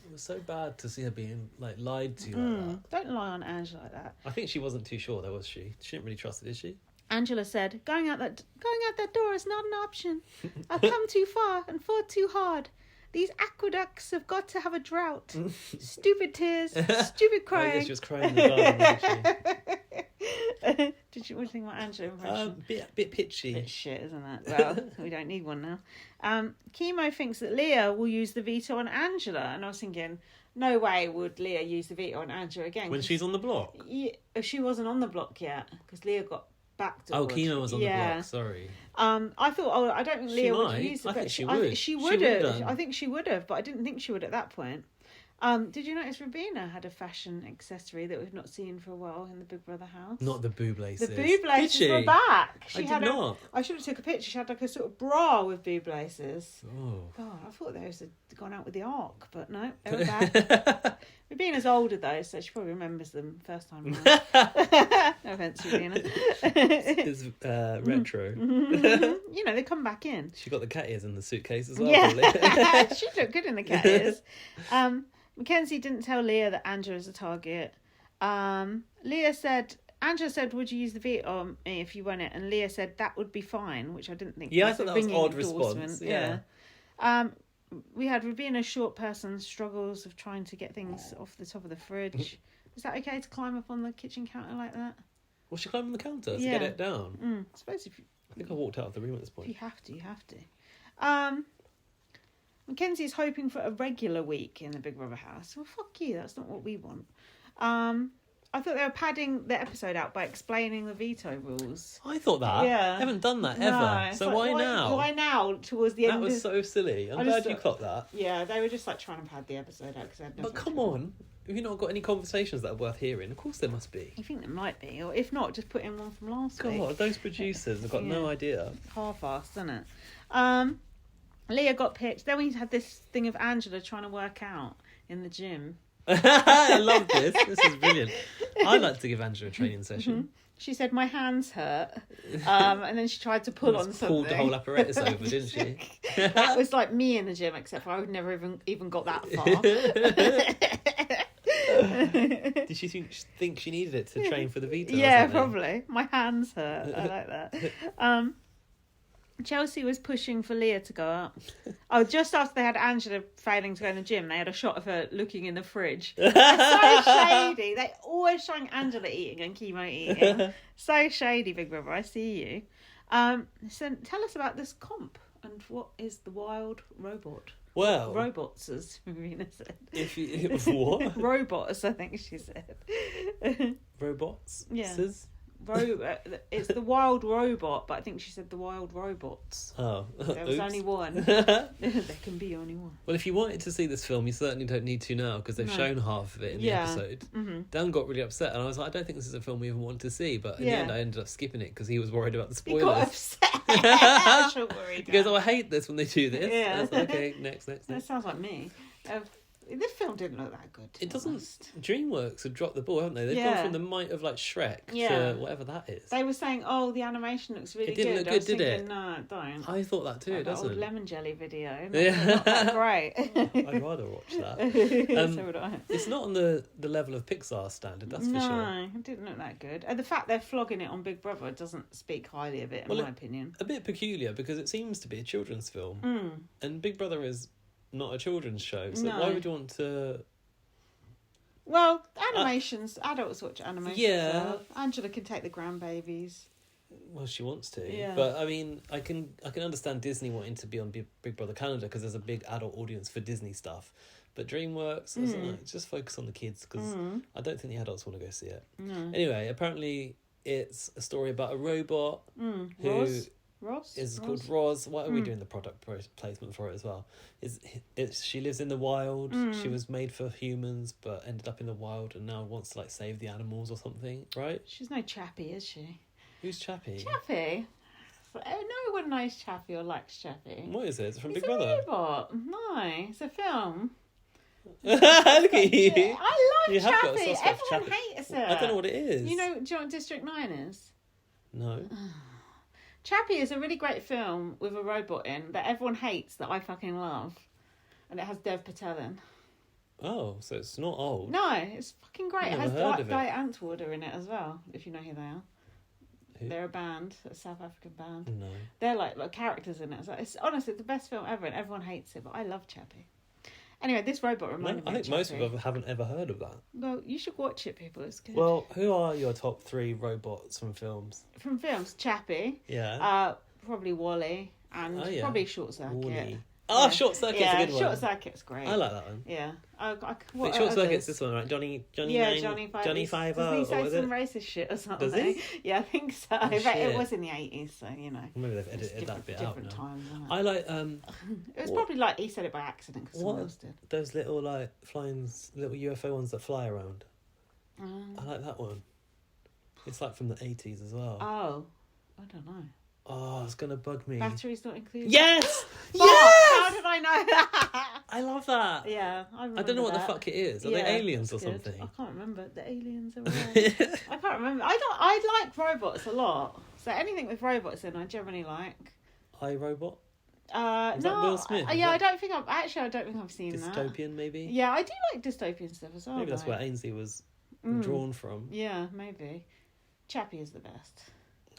it was so bad to see her being lied to like that. Don't lie on Angela like that. I think she wasn't too sure though, was she? She didn't really trust it, did she? Angela said, going out that door is not an option. I've come too far and fought too hard. These aqueducts have got to have a drought. Stupid tears, stupid crying. I guess she was crying in the garden, wasn't she? What do you think about Angela impression? Bit pitchy. Bit shit, isn't it? Well, we don't need one now. Chemo thinks that Leah will use the veto on Angela, and I was thinking, no way would Leah use the veto on Angela again. When she's on the block? Yeah, she wasn't on the block yet, because Leah got backdoored. Oh, Chemo was on the block, sorry. I thought, I don't think Leah would use it. I think she would. I think she would have. I think she would have, but I didn't think she would at that point. Did you notice Rabina had a fashion accessory that we've not seen for a while in the Big Brother house? Not the boob laces. The boob laces were back. I did not. I should have took a picture. She had like a sort of bra with boob laces. Oh. God, I thought those had gone out with the arc, but no, they were back. Rabina's older though, so she probably remembers them first time around. No offence, Rabina. It's retro. You know, they come back in. She got the cat ears in the suitcase as well. Yeah, she looked good in the cat ears. Mackenzie didn't tell Leah that Angela is a target. Angela said, would you use the veto on me if you won it? And Leah said, that would be fine, which I didn't think Yeah, was I thought a that was ringing odd response. Yeah. We had Rabina, short person, struggles of trying to get things off the top of the fridge. Is that okay to climb up on the kitchen counter like that? Well, she climbed on the counter to get it down. I suppose if you... I think I walked out of the room at this point. If you have to, you have to. Mackenzie's hoping for a regular week in the Big Brother house. Well, fuck you. That's not what we want. I thought they were padding the episode out by explaining the veto rules. I thought that. Yeah. I haven't done that ever. So like, why now? Why now? Towards the end. That was so silly. I'm glad you clocked that. Yeah, they were just like trying to pad the episode out because they had no. But come on, have you not got any conversations that are worth hearing? Of course there must be. You think there might be, or if not, just put in one from last week. God, those producers have got no idea. Half-assed, isn't it? Leah got picked. Then we had this thing of Angela trying to work out in the gym. I love this. This is brilliant. I'd like to give Angela a training session. She said, my hands hurt. And then she tried to pull on something. Pulled the whole apparatus over, didn't she? That was like me in the gym, except for I would never even got that far. Did she think she needed it to train for the veto? Yeah, probably. My hands hurt. I like that. Chelsie was pushing for Leah to go up. Oh, just after they had Angela failing to go in the gym, they had a shot of her looking in the fridge. They're so shady. They always showing Angela eating and Chemo eating. So shady, Big Brother. I see you. So tell us about this comp and what is the wild robot? Well, robots, as Marina said. What? Robots, I think she said. Robots? Yeah. Says? It's the wild robot, but I think she said the wild robots. Oh, there was only one. There can be only one. Well, if you wanted to see this film, you certainly don't need to now because they've shown half of it in the episode. Mm-hmm. Dan got really upset, and I was like, I don't think this is a film we even want to see. But in the end, I ended up skipping it because he was worried about the spoilers. He got upset. He goes, "Oh, I hate this when they do this." Yeah. I was like, okay, next. That sounds like me. This film didn't look that good. It doesn't. DreamWorks have dropped the ball, haven't they? They've gone from the might of like Shrek to whatever that is. They were saying, "Oh, the animation looks really good." It didn't look good, did it? No, it don't. I thought that too. It doesn't. Old lemon jelly video. Yeah, not that great. I'd rather watch that. So would I. It's not on the level of Pixar standard. That's for sure. No, it didn't look that good. And the fact they're flogging it on Big Brother doesn't speak highly of it, in my opinion. A bit peculiar because it seems to be a children's film, and Big Brother is not a children's show. So why would you want to? Well, animations, adults watch animations. Yeah. So Angela can take the grandbabies. Well, she wants to. Yeah. But, I mean, I can understand Disney wanting to be on Big Brother Canada because there's a big adult audience for Disney stuff. But DreamWorks, just focus on the kids because I don't think the adults want to go see it. No. Anyway, apparently it's a story about a robot who... Ross? Is called Roz. Why are we doing the product placement for it as well? She lives in the wild. She was made for humans, but ended up in the wild, and now wants to like save the animals or something, right? She's no Chappie, is she? Who's Chappie? Chappie. No one knows Chappie or likes Chappie. What is it? It's from Big Brother. It's a robot. No, it's a film. Look at you. I love You have got a Chappie. soft spot for Everyone Chappie. hates it. I don't know what it is. Do you know what District 9 is? No. Chappie is a really great film with a robot in that everyone hates that I fucking love. And it has Dev Patel in. Oh, so it's not old. No, it's fucking great. It has heard of Guy Antwoorder in it as well, if you know who they are. Who? They're a band, a South African band. No. They're like characters in it. So it's honestly the best film ever and everyone hates it, but I love Chappie. Anyway, this robot reminded me I think of most Chappie. people haven't ever heard of that. Well, you should watch it, people. It's good. Well, who are your top 3 robots from films? From films, Chappie. Yeah. Probably Wally and probably Short Circuit. Wall-E. Oh, Short Circuit's a good one. Short Circuit's great. I like that one. Yeah. Wait, Short Circuit's this one, right? Johnny Five. Doesn't he say some racist shit or something? Does he? Yeah, I think so. But it was in the 80s, so you know. Maybe they've edited that bit out now. Times, I like it was probably like he said it by accident because someone else did. Those little like little UFO ones that fly around. I like that one. It's like from the 80s as well. Oh, I don't know. Oh, it's gonna bug me. Batteries not included. Yes. How did I know that? I love that. Yeah, I don't know what the fuck it is. Are they aliens or good. something? I can't remember. The aliens are real. I can't remember. I like robots a lot. So anything with robots in, I generally like. iRobot. Is that Will Smith? I don't think I've seen that. Dystopian, maybe. Yeah, I do like dystopian stuff as well. Maybe that's where Ainsley was drawn from. Yeah, maybe. Chappie is the best.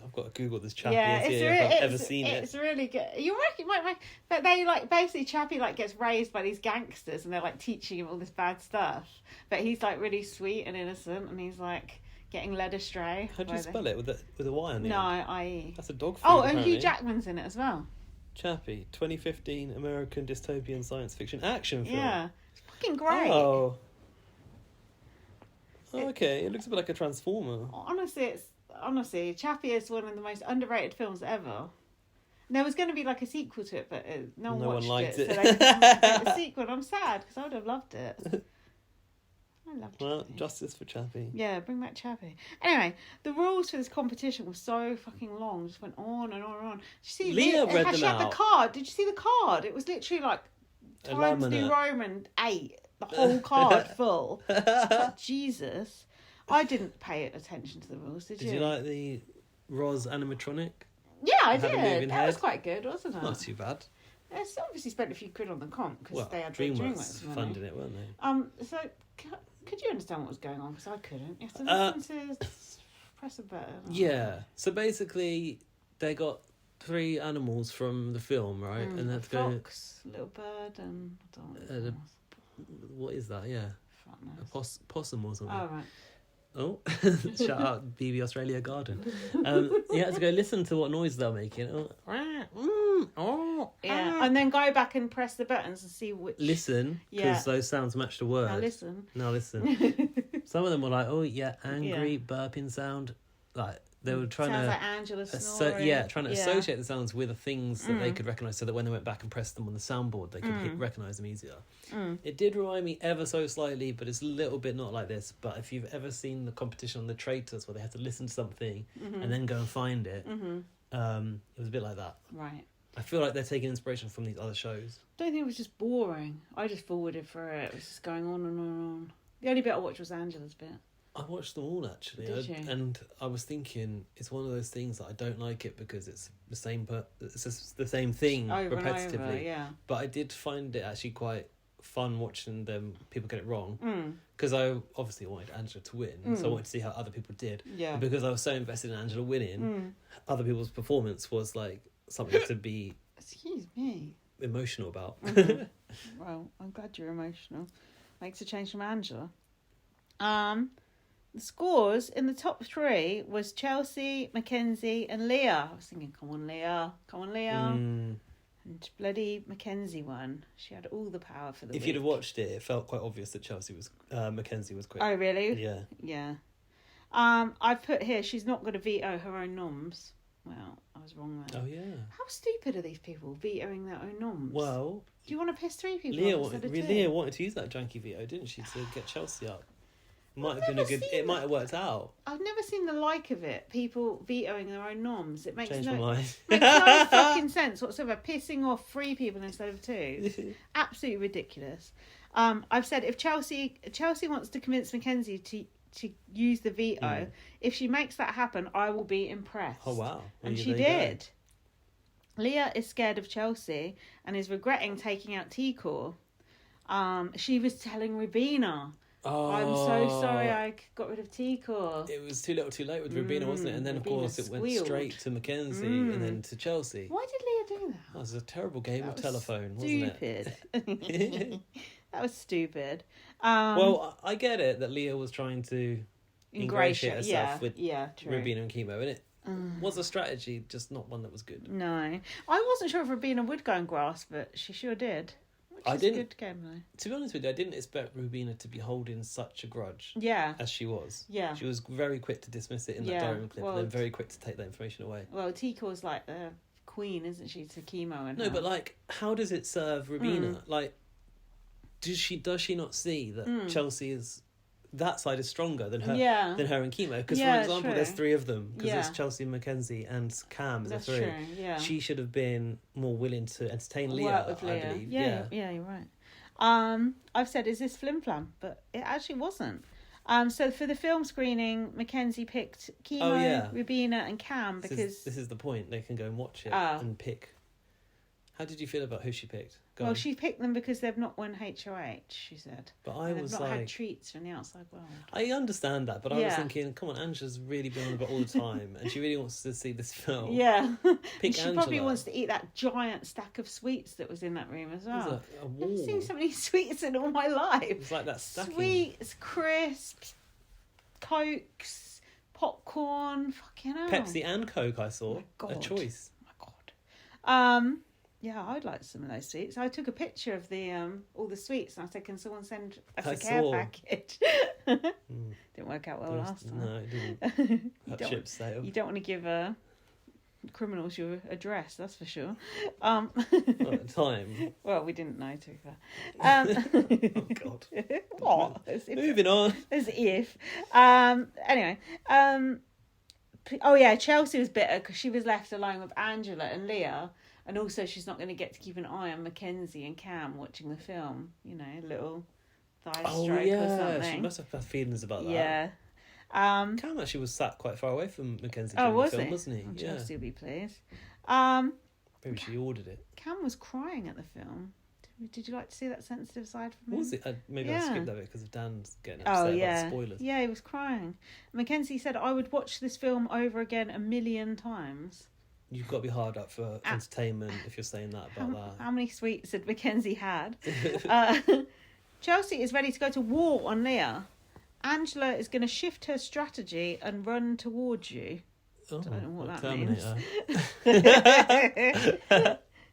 I've got to Google this Chappie and see if I've ever seen it. It's really good. You reckon, but they like basically Chappie like gets raised by these gangsters and they're like teaching him all this bad stuff. But he's like really sweet and innocent and he's like getting led astray. How do you spell it with a Y on the end? No, I-E. That's a dog food. Oh, and Hugh Jackman's in it as well. Chappie, 2015 American dystopian science fiction action film. Yeah, it's fucking great. Oh, okay. It looks a bit like a Transformer. Honestly, Chappie is one of the most underrated films ever. And there was going to be like a sequel to it, but no one liked it. So they didn't make a sequel. And I'm sad because I would have loved it. I love Chappie. Well, justice for Chappie. Yeah, bring back Chappie. Anyway, the rules for this competition were so fucking long. Just went on and on and on. Did you see Leah read them she had out. the card. Did you see the card? It was literally like Times New Roman 8. The whole card full. Like, Jesus. I didn't pay attention to the rules, did you? Did you like the Roz animatronic? Yeah, I did. That was quite good, wasn't it? Not too bad. They obviously spent a few quid on the comp because they had DreamWorks funded it, weren't they? So could you understand what was going on? Because I couldn't. You have to listen to press a button. Yeah. So basically, they got 3 animals from the film, right? And that's fox, little bird, and I don't know what is that? Yeah, a possum or something. Oh right. Oh, shout out BB Australia Garden. You had to go listen to what noise they're making. Yeah, and then go back and press the buttons and see which. Listen, because those sounds match the word. Now listen. Some of them were like, angry burping sound. Like they were trying Sounds like Angela snoring. Trying to associate the sounds with the things that they could recognise, so that when they went back and pressed them on the soundboard, they could recognise them easier. It did remind me ever so slightly, but it's a little bit not like this. But if you've ever seen the competition on the Traitors, where they had to listen to something and then go and find it, it was a bit like that. Right. I feel like they're taking inspiration from these other shows. I don't think it was just boring. I just forwarded through it. It was just going on and on and on. The only bit I watched was Angela's bit. I watched them all actually. Did you? And I was thinking it's one of those things that I don't like it because it's the same it's just the same thing over repetitively. And over, yeah. But I did find it actually quite fun watching them people get it wrong because I obviously wanted Angela to win, so I wanted to see how other people did. Yeah. And because I was so invested in Angela winning, other people's performance was like something to be excuse me emotional about. Well, I'm glad you're emotional. Makes a change from Angela. The scores in the top 3 was Chelsie, Mackenzie and Leah. I was thinking, come on Leah. And bloody Mackenzie won. She had all the power for the If you'd have watched it, it felt quite obvious that Mackenzie was quick. Oh, really? Yeah. Yeah. I've put here, she's not going to veto her own noms. Well, I was wrong there. Oh, yeah. How stupid are these people vetoing their own noms? Well... Do you want to piss 3 people off instead of 2? Leah wanted to use that janky veto, didn't she, to get Chelsie up? It might have worked out. I've never seen the like of it. People vetoing their own noms. It makes Changed no my mind. makes no fucking sense whatsoever. Pissing off 3 people instead of 2. Absolutely ridiculous. I've said if Chelsea wants to convince Mackenzie to use the veto, if she makes that happen, I will be impressed. Oh wow! And she did. Leah is scared of Chelsie and is regretting taking out T-Core. She was telling Rubina, I'm so sorry I got rid of T-Core. It was too little too late with Rubina, wasn't it? And then, of course, it went straight to Mackenzie and then to Chelsie. Why did Leah do that? That was a terrible game of telephone, stupid. Wasn't it? That was stupid. Well, I get it that Leah was trying to ingratiate herself with true. Rubina and Chemo, and was a strategy, just not one that was good. No. I wasn't sure if Rubina would go and grasp, but she sure did. Which is a good game, though. To be honest with you, I didn't expect Rubina to be holding such a grudge. Yeah. As she was. Yeah. She was very quick to dismiss it in that diary clip, and then very quick to take that information away. Well, Tiko's like the queen, isn't she, to Chemo and No, but like, how does it serve Rubina? Like, does she not see that Chelsie is... That side is stronger than her and Chemo. Because, for example, there's 3 of them. Because there's Chelsie, Mackenzie and Cam. That's 3. True, yeah. She should have been more willing to entertain Leah, I believe. Yeah, you're right. I've said, is this flim flam? But it actually wasn't. So for the film screening, Mackenzie picked Chemo, Rubina and Cam because... This is the point. They can go and watch it and pick. How did you feel about who she picked? Well, she picked them because they've not won HOH, she said. But they've not had treats from the outside world. I understand that, but I was thinking, come on, Angela's really been on about all the time, and she really wants to see this film. Yeah. Pick she Angela. Probably wants to eat that giant stack of sweets that was in that room as well. A wall. I've seen so many sweets in all my life. It's like that stacking. Sweets, crisps, Cokes, popcorn, fucking hell. Pepsi and Coke, I saw. Oh my God. A choice. Oh my God. Yeah, I'd like some of those sweets. I took a picture of the all the sweets and I said, can someone send us a care package? Didn't work out well last time. No, it didn't. Ship sale. You don't want to give criminals your address, that's for sure. Not at the time. Well, we didn't know, to be fair. Oh, God. What? Moving on. As if. Anyway. Chelsie was bitter because she was left alone with Angela and Leah. And also she's not going to get to keep an eye on Mackenzie and Cam watching the film. You know, a little thigh stroke or something. She must have had feelings about that. Yeah. Cam actually was sat quite far away from Mackenzie during the film, wasn't he? Chelsea will be pleased. Maybe she ordered it. Cam was crying at the film. Did you like to see that sensitive side from him? Was it? Maybe I skipped that bit because of Dan's getting upset about the spoilers. Yeah, he was crying. Mackenzie said, I would watch this film over again 1,000,000 times. You've got to be hard up for entertainment if you're saying that about that. How many sweets had Mackenzie had? Chelsie is ready to go to war on Leah. Angela is going to shift her strategy and run towards you. I don't know what that means.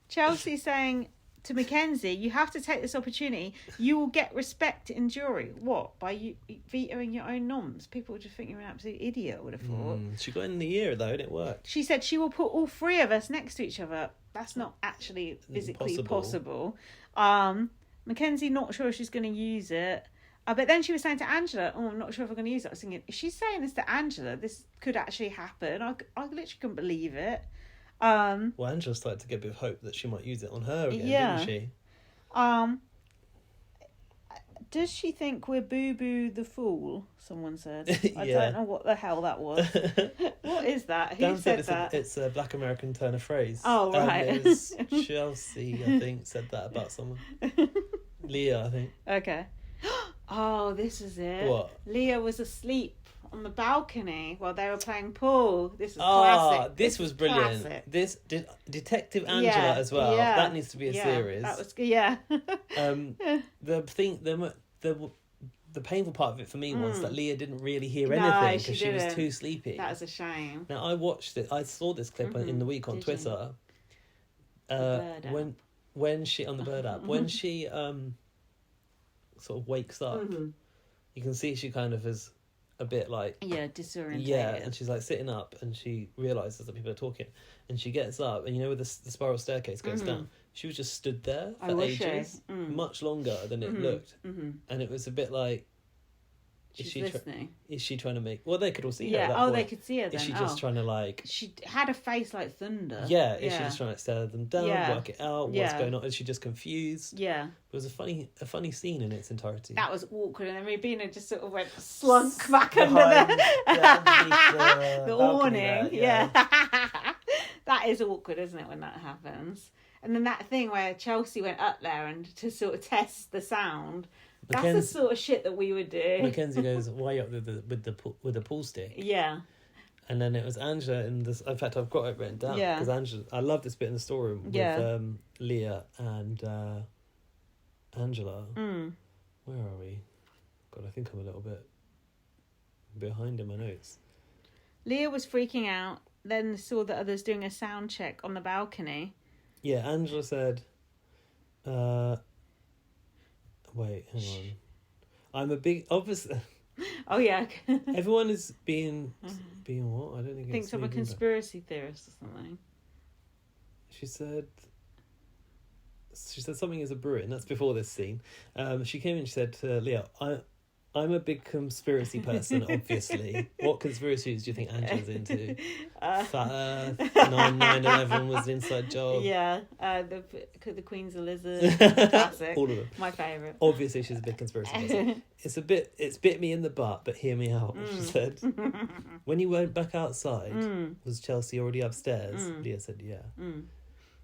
Chelsea saying to Mackenzie, you have to take this opportunity. You will get respect in jury. What? By you vetoing your own noms? People would just think you're an absolute idiot, I would have thought. She got in the ear, though, and it worked. She said she will put all 3 of us next to each other. That's not actually physically possible. Mackenzie, not sure if she's going to use it. But then she was saying to Angela, I'm not sure if I'm going to use it. I was thinking, if she's saying this to Angela, this could actually happen. I literally couldn't believe it. Well, Angela started to get a bit of hope that she might use it on her again, didn't she? Does she think we're Boo Boo the Fool? Someone said. I don't know what the hell that was. What is that? Who said that? It's a Black American turn of phrase. Oh, right. It was Chelsea, I think, said that about someone. Leah, I think. Okay. Oh, this is it. What? Leah was asleep on the balcony while they were playing pool. This was classic. This was brilliant. Classic. This Detective Angela as well. Yeah. That needs to be a series. That was the painful part of it for me was that Leah didn't really hear anything because she was too sleepy. That was a shame. Now I watched it. I saw this clip in the week on Twitter. When she on the Bird app when she sort of wakes up, you can see she kind of is a bit like disorientated. Yeah, and she's like sitting up and she realizes that people are talking and she gets up and where the spiral staircase goes down, she was just stood there for ages, much longer than it looked, and it was a bit like, is she trying to make? Well, they could all see her. At that point. They could see her. Then. Is she just trying to like? She had a face like thunder. Yeah. Is she just trying to stare them down, work it out? What's going on? Is she just confused? Yeah. It was a funny scene in its entirety. That was awkward, and then Rubina just sort of went slunk back under the awning. Yeah. That is awkward, isn't it, when that happens? And then that thing where Chelsea went up there and to sort of test the sound. That's the sort of shit that we would do. Mackenzie goes, "Why up with the pool stick?" Yeah. And then it was Angela in this. In fact, I've got it written down because Angela. I love this bit in the storeroom with Leah and Angela. Where are we? God, I think I'm a little bit behind in my notes. Leah was freaking out then saw the others doing a sound check on the balcony. Yeah, Angela said, wait, hang on. I'm a big... Obviously... Oh, yeah. Everyone is being what? I don't think thinks I'm a conspiracy theorist or something. She said something is a brewing. That's before this scene. She came in and she said to Leo, I'm a big conspiracy person, obviously. What conspiracies do you think Angela's into? Flat Earth, 9/11 was an inside job. Yeah, the Queen's a lizard. Classic. All of them. My favourite. Obviously, she's a big conspiracy person. It's bit me in the butt, but hear me out, she said. When you went back outside, was Chelsie already upstairs? Leah said, yeah.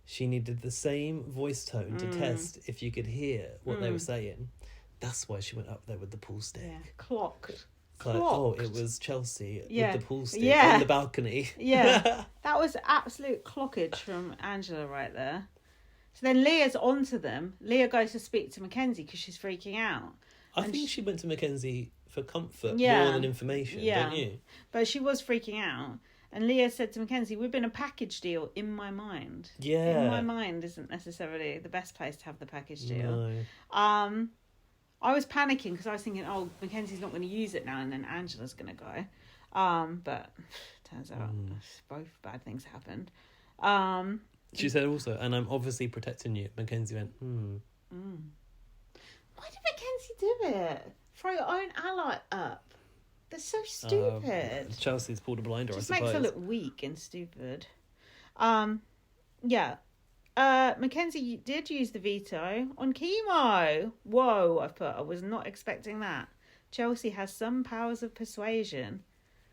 She needed the same voice tone to test if you could hear what they were saying. That's why she went up there with the pool stick. Yeah, clocked. Like, it was Chelsie with the pool stick on the balcony. Yeah, that was absolute clockage from Angela right there. So then Leah's onto them. Leah goes to speak to Mackenzie because she's freaking out. I think she went to Mackenzie for comfort more than information, don't you? But she was freaking out. And Leah said to Mackenzie, we've been a package deal in my mind. Yeah. In my mind isn't necessarily the best place to have the package deal. No. I was panicking because I was thinking, Mackenzie's not going to use it now and then Angela's going to go. But turns out both bad things happened. She said also, and I'm obviously protecting you. Mackenzie went, Why did Mackenzie do it? Throw your own ally up. They're so stupid. Chelsea's pulled a blinder, I suppose. Just makes her look weak and stupid. Mackenzie did use the veto on chemo. Whoa, I was not expecting that. Chelsie has some powers of persuasion.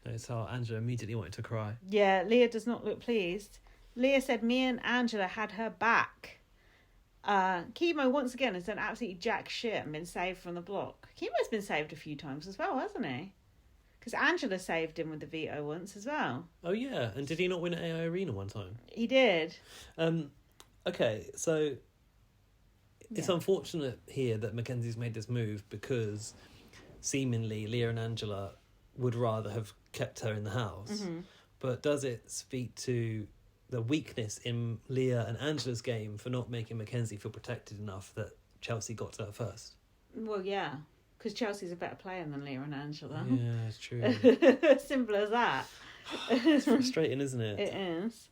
That's how Angela immediately wanted to cry. Yeah, Leah does not look pleased. Leah said me and Angela had her back. Chemo, once again, has done absolutely jack shit and been saved from the block. Chemo's been saved a few times as well, hasn't he? Because Angela saved him with the veto once as well. Oh, yeah. And did he not win at AI Arena one time? He did. Okay, so it's unfortunate here that Mackenzie's made this move because seemingly Leah and Angela would rather have kept her in the house. Mm-hmm. But does it speak to the weakness in Leah and Angela's game for not making Mackenzie feel protected enough that Chelsie got to her first? Well, yeah, because Chelsea's a better player than Leah and Angela. Yeah, it's true. Simple as that. It's frustrating, isn't it? It is.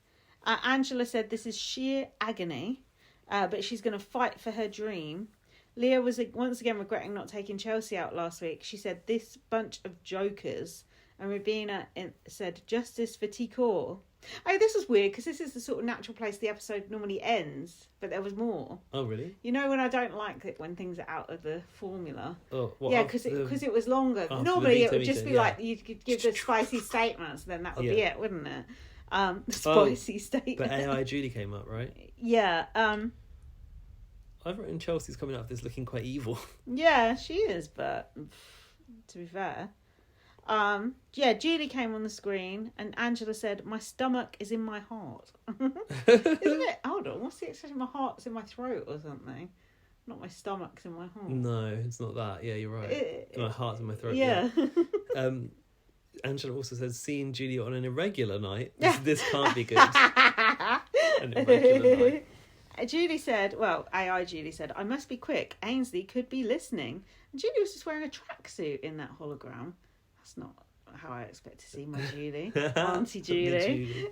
Angela said this is sheer agony, but she's going to fight for her dream. Leah was once again regretting not taking Chelsie out last week. She said, this bunch of jokers. And Rabina said, justice for Tikor. Oh, this was weird, because this is the sort of natural place the episode normally ends, but there was more. Oh, really? You know when I don't like it when things are out of the formula? Oh, what? Yeah, because it was longer. Normally it would just be like, you could give the spicy statements, then that would be it, wouldn't it? The spicy statement. But AI Julie came up, right? Yeah. I've written Chelsea's coming out of this looking quite evil. Yeah, she is, but to be fair. Julie came on the screen and Angela said, my stomach is in my heart. Isn't it? Hold on, what's the expression? My heart's in my throat or something. Not my stomach's in my heart. No, it's not that. Yeah, you're right. My heart's in my throat. Yeah. Angela also says, seeing Julie on an irregular night, this can't be good. An irregular night. Julie said, AI Julie said, I must be quick. Ainsley could be listening. And Julie was just wearing a tracksuit in that hologram. That's not how I expect to see my Julie. Auntie Julie.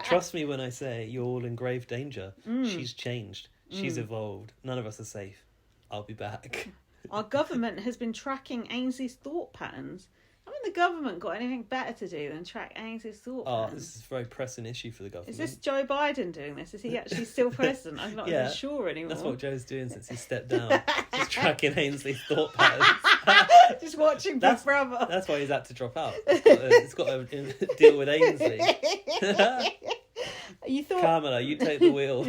Trust me when I say you're all in grave danger. She's changed. She's evolved. None of us are safe. I'll be back. Our government has been tracking Ainsley's thought patterns. Haven't the government got anything better to do than track Ainsley's thought patterns? This is a very pressing issue for the government. Is this Joe Biden doing this? Is he actually still president? I'm not even sure anymore. That's what Joe's doing since he stepped down. Just tracking Ainsley's thought patterns. Just watching Big Brother. That's why he's had to drop out. It's got to deal with Ainsley. You thought Kamala, you take the wheel.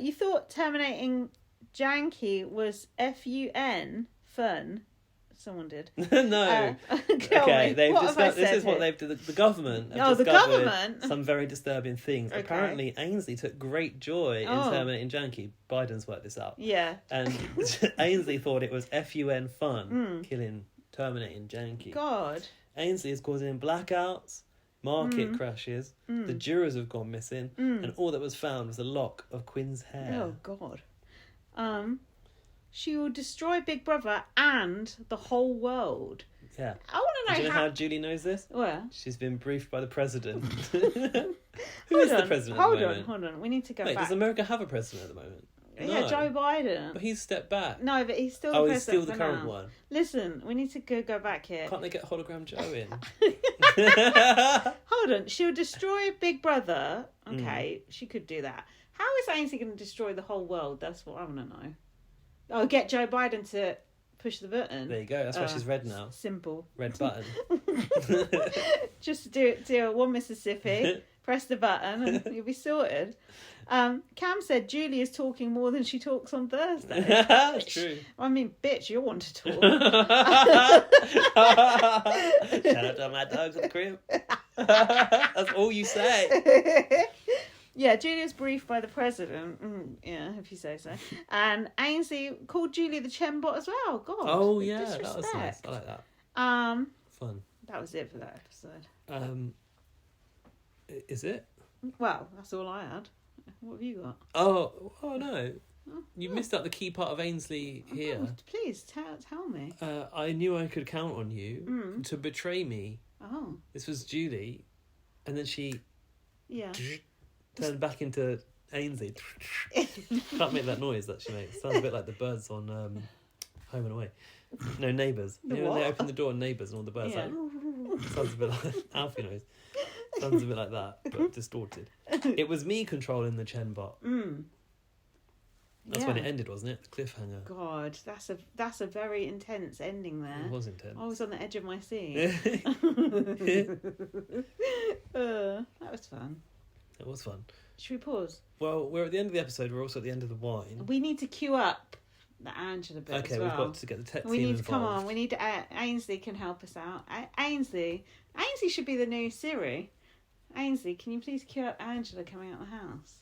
You thought terminating Jankie was fun. Someone did. No. Okay, they've discussed. This is what they've done. The government. The government. Some very disturbing things. Okay. Apparently, Ainsley took great joy in terminating Jankie. Biden's worked this out. Yeah. And Ainsley thought it was fun, terminating Jankie. God. Ainsley is causing blackouts, market crashes, the jurors have gone missing, and all that was found was a lock of Quinn's hair. Oh, God. She will destroy Big Brother and the whole world. Yeah. I want to know, do you know how Julie knows this? Where? She's been briefed by the president. Who is the president at the moment? Hold on. We need to go back. Does America have a president at the moment? Yeah, No. Joe Biden. But he's stepped back. No, but he's still the president. He's still the for current now. one. Listen, we need to go back here. Can't they get hologram Joe in? Hold on. She'll destroy Big Brother. Okay, she could do that. How is Ainsley going to destroy the whole world? That's what I want to know. Oh, get Joe Biden to push the button. There you go. That's why she's red now. Simple. Red button. Just do one Mississippi, press the button, and you'll be sorted. Cam said Julie is talking more than she talks on Thursday. That's true. I mean, bitch, you're one to talk. Shout out to my dogs at the crib. That's all you say. Yeah, Julia's briefed by the president. Yeah, if you say so. And Ainsley called Julie the Zengbot as well. God. Oh yeah, that was nice. I like that. Fun. That was it for that episode. Is it? Well, that's all I had. What have you got? Oh no. You missed out the key part of Ainsley here. Oh, please tell me. I knew I could count on you to betray me. Oh. This was Julie, and then she turned back into Ainsley. Can't make that noise that she makes. Sounds a bit like the birds on Home and Away. No, Neighbours. You know when they open the door on Neighbours and all the birds like sounds a bit like Alfie noise. Sounds a bit like that, but distorted. It was me controlling the Zengbot. That's when it ended, wasn't it? The cliffhanger. God, that's a very intense ending there. It was intense. I was on the edge of my seat. That was fun. It was fun. Should we pause? Well, we're at the end of the episode. We're also at the end of the wine. We need to queue up the Angela bit as well. We've got to get the tech team involved. Come on, we need Ainsley can help us out. Ainsley should be the new Siri. Ainsley, can you please queue up Angela coming out of the house?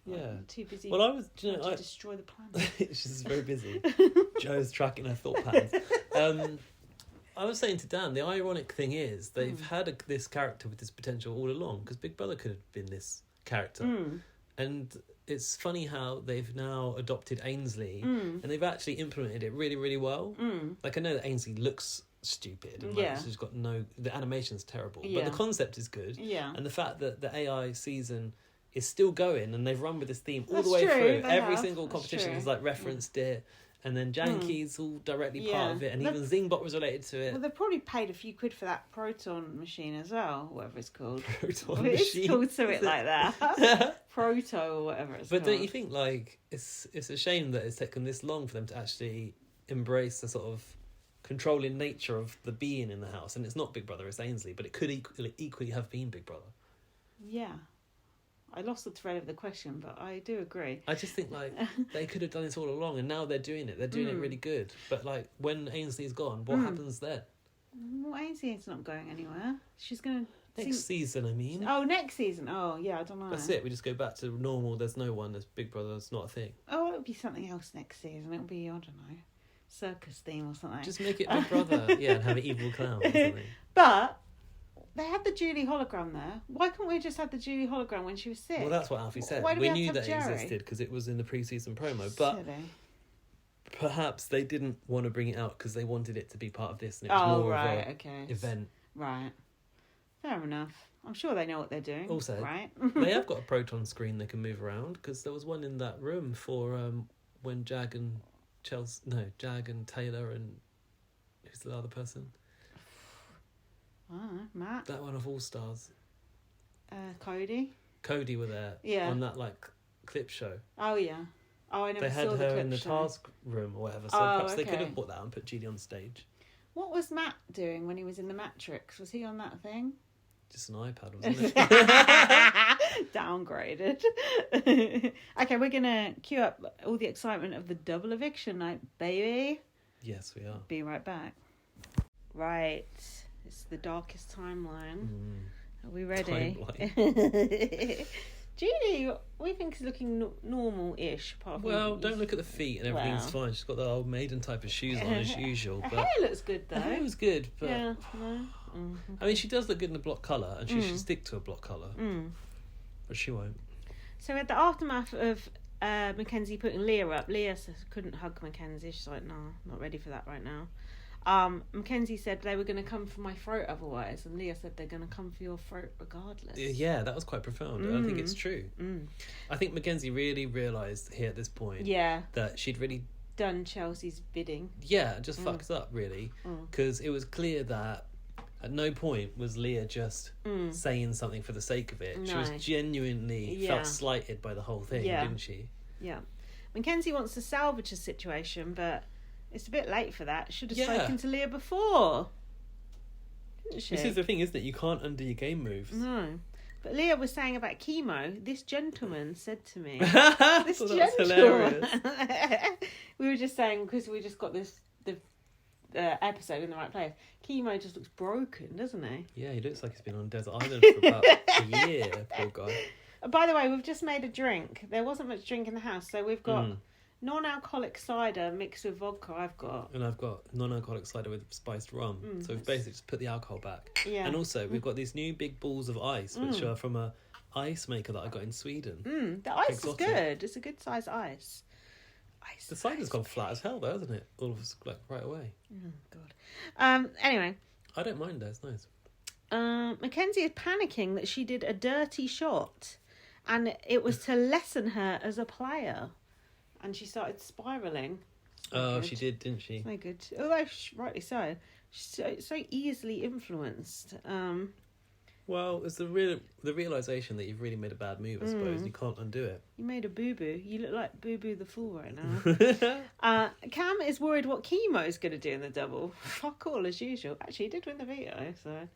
Yeah. Too busy. Well, I was, to destroy the planet. She's very busy. Joe's tracking her thought patterns. I was saying to Dan, the ironic thing is they've had this character with this potential all along, because Big Brother could have been this character. And it's funny how they've now adopted Ainsley and they've actually implemented it really, really well. Like, I know that Ainsley looks stupid and she's got the animation's terrible, but the concept is good. And the fact that the AI season is still going and they've run with this theme all the way through. Every single competition has referenced it. And then Jankie's all directly part of it, and even Zingbot was related to it. Well, they probably paid a few quid for that proton machine as well, whatever it's called. Proton machine. It's called something like that. Proto or whatever it's called. But don't you think it's a shame that it's taken this long for them to actually embrace the sort of controlling nature of the being in the house? And it's not Big Brother, it's Ainsley, but it could equally have been Big Brother. Yeah. I lost the thread of the question, but I do agree. I just think they could have done this all along, and now they're doing it. They're doing it really good. But when Ainsley's gone, what happens then? Well, Ainsley's not going anywhere. She's going to next season. I mean. Oh, next season. Oh, yeah. I don't know. That's it. We just go back to normal. There's no one. There's Big Brother. It's not a thing. Oh, it'll be something else next season. It'll be, I don't know, circus theme or something. Just make it Big Brother. And have an evil clown or something. But they had the Julie hologram there. Why couldn't we just have the Julie hologram when she was sick? Well, that's what Alfie said. Why do we knew that Jerry? It existed because it was in the pre-season promo. But perhaps they didn't want to bring it out because they wanted it to be part of this, and it was more of an event. Right. Fair enough. I'm sure they know what they're doing. Also, right? They have got a proton screen they can move around, because there was one in that room for when Jag and Taylor and who's the other person? Matt. That one of All Stars. Cody. Cody were there. Yeah. On that clip show. Oh yeah. Oh, I never saw the clip. They had her in the task room or whatever, so perhaps they could have put that out and put Julie on stage. What was Matt doing when he was in the Matrix? Was he on that thing? Just an iPad, wasn't it? Downgraded. Okay, we're gonna cue up all the excitement of the double eviction night, baby. Yes, we are. Be right back. Right. It's the darkest timeline. Are we ready? Julie, we think is looking normal-ish. Apart from don't look at the feet and everything's fine. She's got the old maiden type of shoes on as usual. Her hair looks good though. Her hair was good, but yeah, no. Mm-hmm. I mean, she does look good in a block colour, and she should stick to a block colour, but she won't. So at the aftermath of Mackenzie putting Leah up, Leah couldn't hug Mackenzie. She's like, no, not ready for that right now. Mackenzie said they were going to come for my throat otherwise, and Leah said they're going to come for your throat regardless. Yeah, that was quite profound. I think it's true. I think Mackenzie really realised here at this point that she'd really done Chelsea's bidding. Yeah, just fucked up really, because it was clear that at no point was Leah just saying something for the sake of it. No. She was genuinely felt slighted by the whole thing, didn't she? Yeah. Mackenzie wants to salvage the situation, but it's a bit late for that. Should have spoken to Leah before. Didn't she? This is the thing, isn't it? You can't undo your game moves. No. But Leah was saying about chemo. This gentleman said to me. This gentleman. We were just saying, because we just got the episode in the right place. Chemo just looks broken, doesn't he? Yeah, he looks like he's been on a desert island for about a year, poor guy. By the way, we've just made a drink. There wasn't much drink in the house, so we've got non-alcoholic cider mixed with vodka. And I've got non-alcoholic cider with spiced rum. So we've basically just put the alcohol back. Yeah. And also we've got these new big balls of ice, which are from a ice maker that I got in Sweden. The ice is good. It's a good size ice. The cider's gone flat as hell though, hasn't it? All of us right away. Oh god. Anyway. I don't mind though, it's nice. Mackenzie is panicking that she did a dirty shot, and it was to lessen her as a player. And she started spiralling. She did, didn't she? No good. Although, rightly so. She's so easily influenced. Well, it's the realisation that you've really made a bad move, I suppose. You can't undo it. You made a boo-boo. You look like Boo-Boo the Fool right now. Cam is worried what Chemo's going to do in the double. Fuck all, as usual. Actually, he did win the veto, so...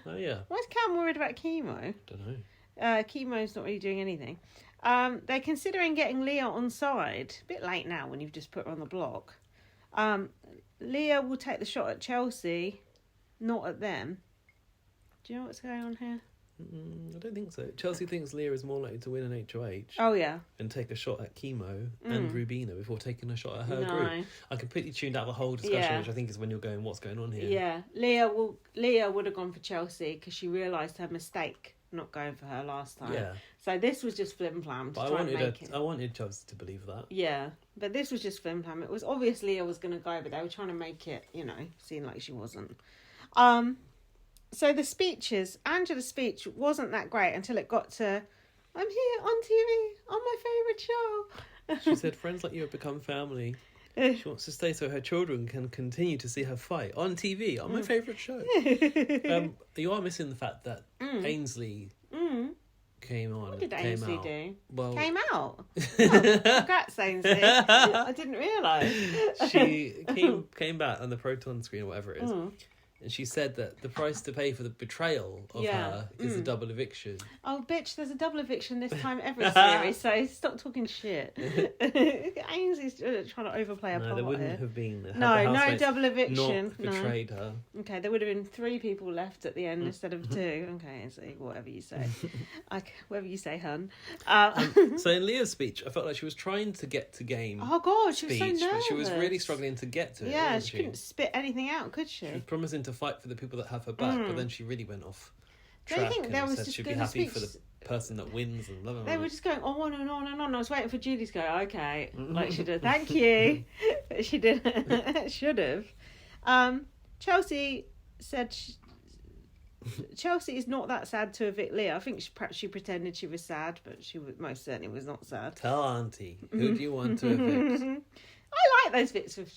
Oh, yeah. Why is Cam worried about Chemo? Don't know. Chemo's not really doing anything. They're considering getting Leah on side. A bit late now when you've just put her on the block. Leah will take the shot at Chelsie, not at them. Do you know what's going on here? I don't think so. Chelsie thinks Leah is more likely to win an HOH. Oh, yeah. And take a shot at Chemo and Rubina before taking a shot at her group. I completely tuned out the whole discussion, which I think is when you're going, what's going on here? Yeah. Leah would have gone for Chelsie because she realised her mistake not going for her last time. Yeah. So this was just flim-flam to try and make it. I wanted Chelsea to believe that. Yeah. But this was just flim-flam. It was obvious Leah was going to go, but they were trying to make it, seem like she wasn't. So the speeches, Angela's speech wasn't that great until it got to, I'm here on TV on my favourite show. She said, friends like you have become family. She wants to stay so her children can continue to see her fight on TV, on my favourite show. You are missing the fact that Ainsley came on. What did Ainsley do? Well, came out? Oh, congrats, Ainsley. I didn't realise. She came back on the Proton screen or whatever it is. And she said that the price to pay for the betrayal of her is a double eviction. Oh, bitch, there's a double eviction this time every series, so stop talking shit. Ainsley's trying to overplay a part. No, there wouldn't have been. No double eviction. Not betrayed her. Okay, there would have been 3 people left at the end instead of 2. Okay, Ainsley, whatever you say. Whatever you say, hun. So in Leah's speech, I felt like she was trying to get to game. Oh, God, she was so nervous. But she was really struggling to get to it. Yeah, she couldn't spit anything out, could she? She was promising to fight for the people that have her back, but then she really went off track. I think and said she'd be happy for the person that wins and blah, blah, blah. They were just going on and on and on. I was waiting for Julie to go, okay, like she did. Thank you. But she didn't. Should have. Chelsea said Chelsie is not that sad to evict Leah. I think perhaps she pretended she was sad, but she most certainly was not sad. Tell Auntie, who do you want to evict? I like those bits with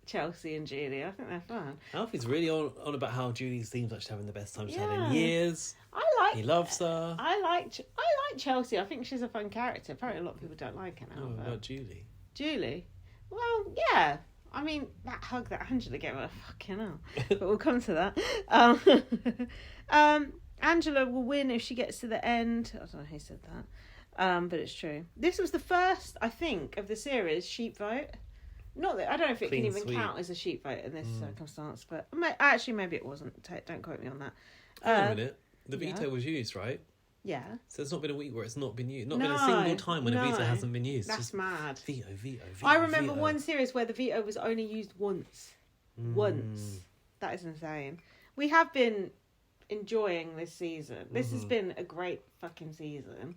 Chelsie and Julie. I think they're fun. Alfie's really on about how Julie seems like she's having the best time she's had in years. He loves her. I like Chelsie. I think she's a fun character. Apparently a lot of people don't like her now. Oh, about Julie? Julie? Well, yeah. I mean, that hug that Angela gave her, fucking hell. But we'll come to that. Angela will win if she gets to the end. I don't know who said that. But it's true. This was the first, I think, of the series sheep vote. Not that I don't know if it can even count as a sheep vote in this circumstance, but actually maybe it wasn't. Don't quote me on that. Wait a minute. The veto was used, right? Yeah. So there's not been a week where it's not been used. Not been a single time when a veto hasn't been used. That's mad. Veto. I remember one series where the veto was only used once. Once. That is insane. We have been enjoying this season. This has been a great fucking season.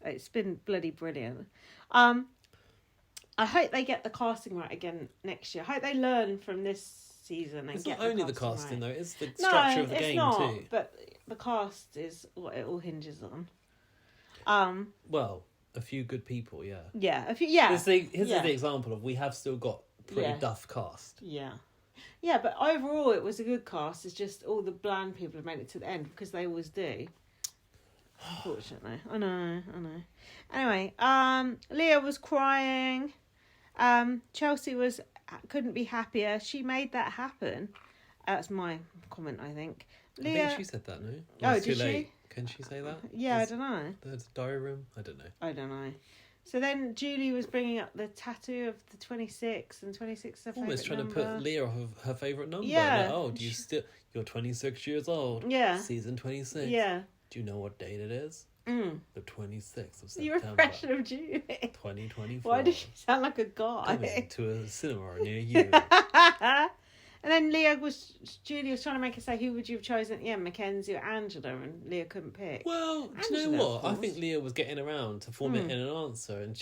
It's been bloody brilliant. I hope they get the casting right again next year. I hope they learn from this season and it's get not only the casting though, it's the structure of the game too. But the cast is what it all hinges on. Well, a few good people, yeah. Yeah, a few. Yeah. Here's the example of we have still got pretty duff cast. Yeah. Yeah, but overall it was a good cast. It's just all the bland people have made it to the end because they always do. Unfortunately. I know. Anyway, Leah was crying. Chelsie couldn't be happier. She made that happen. That's my comment, I think. Leah... I think she said that, no? Oh, did she? Can she say that? Yeah, I don't know. The diary room? I don't know. So then Julie was bringing up the tattoo of the 26 and 26 is her almost trying number. to put Leah off of her favourite number. Yeah. Like, do you still... You're 26 years old. Yeah. Season 26. Yeah. Do you know what date it is? The 26th of September. Your impression of Julie. 2024. Why does she sound like a guy? Coming to a cinema near you. And then Julie was trying to make her say who would you have chosen? Yeah, Mackenzie or Angela, and Leah couldn't pick. Well, do you know what? I think Leah was getting around to form it in an answer, and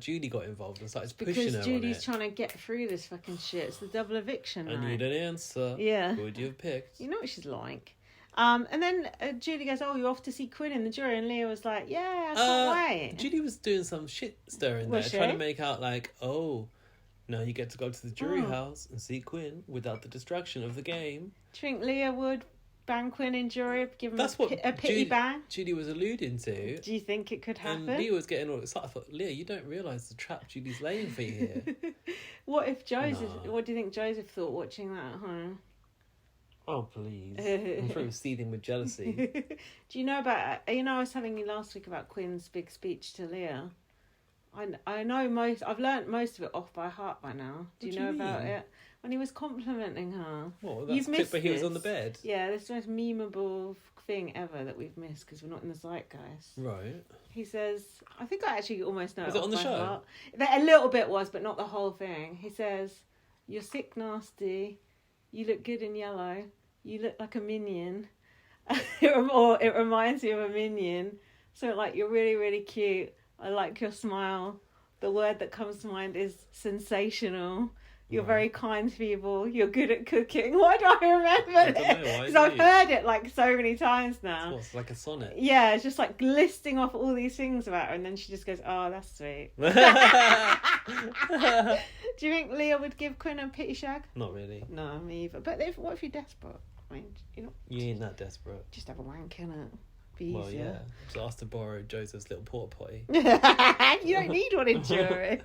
Julie got involved and started pushing her because Julie's on it. trying to get through this fucking shit. It's the double eviction. I need an answer. Yeah. Who would you have picked? You know what she's like. And then Julie goes, "Oh, you're off to see Quinn in the jury," and Leah was like, "Yeah, I can't wait." Julie was doing some shit stirring there, trying to make out like, "Oh, now you get to go to the jury house and see Quinn without the distraction of the game." Do you think Leah would bang Quinn in jury, give him a pity Julie, bang? Julie was alluding to. Do you think it could happen? And Leah was getting all excited. I thought, Leah, you don't realise the trap Julie's laying for you here. What if Joseph? Nah. What do you think Joseph thought watching that at home? Oh, please. I'm sure he was seething with jealousy. Do you know about... I was telling you last week about Quinn's big speech to Leah. I know most... I've learnt most of it off by heart by now. Do you know about it? When he was complimenting her. What? That's clip where he was on the bed? Yeah, that's the most memeable thing ever that we've missed because we're not in the zeitgeist. Right. He says... I think I actually almost know was it on the show? Heart. A little bit was, but not the whole thing. He says, "You're sick nasty. You look good in yellow. You look like a minion." It reminds me of a minion. So, like, you're really, really cute. I like your smile. The word that comes to mind is sensational. You're very kind to people. You're good at cooking. Why do I remember it? Because I've heard it, like, so many times now. It's like a sonnet. Yeah, it's just, like, listing off all these things about her, and then she just goes, "Oh, that's sweet." Do you think Leah would give Quinn a pity shag? Not really. No, me either. But what if you're desperate? I mean, you ain't that desperate. Just have a wank, innit? Be well, easier. Yeah. Just ask to borrow Joseph's little porta potty. You don't need one in jury.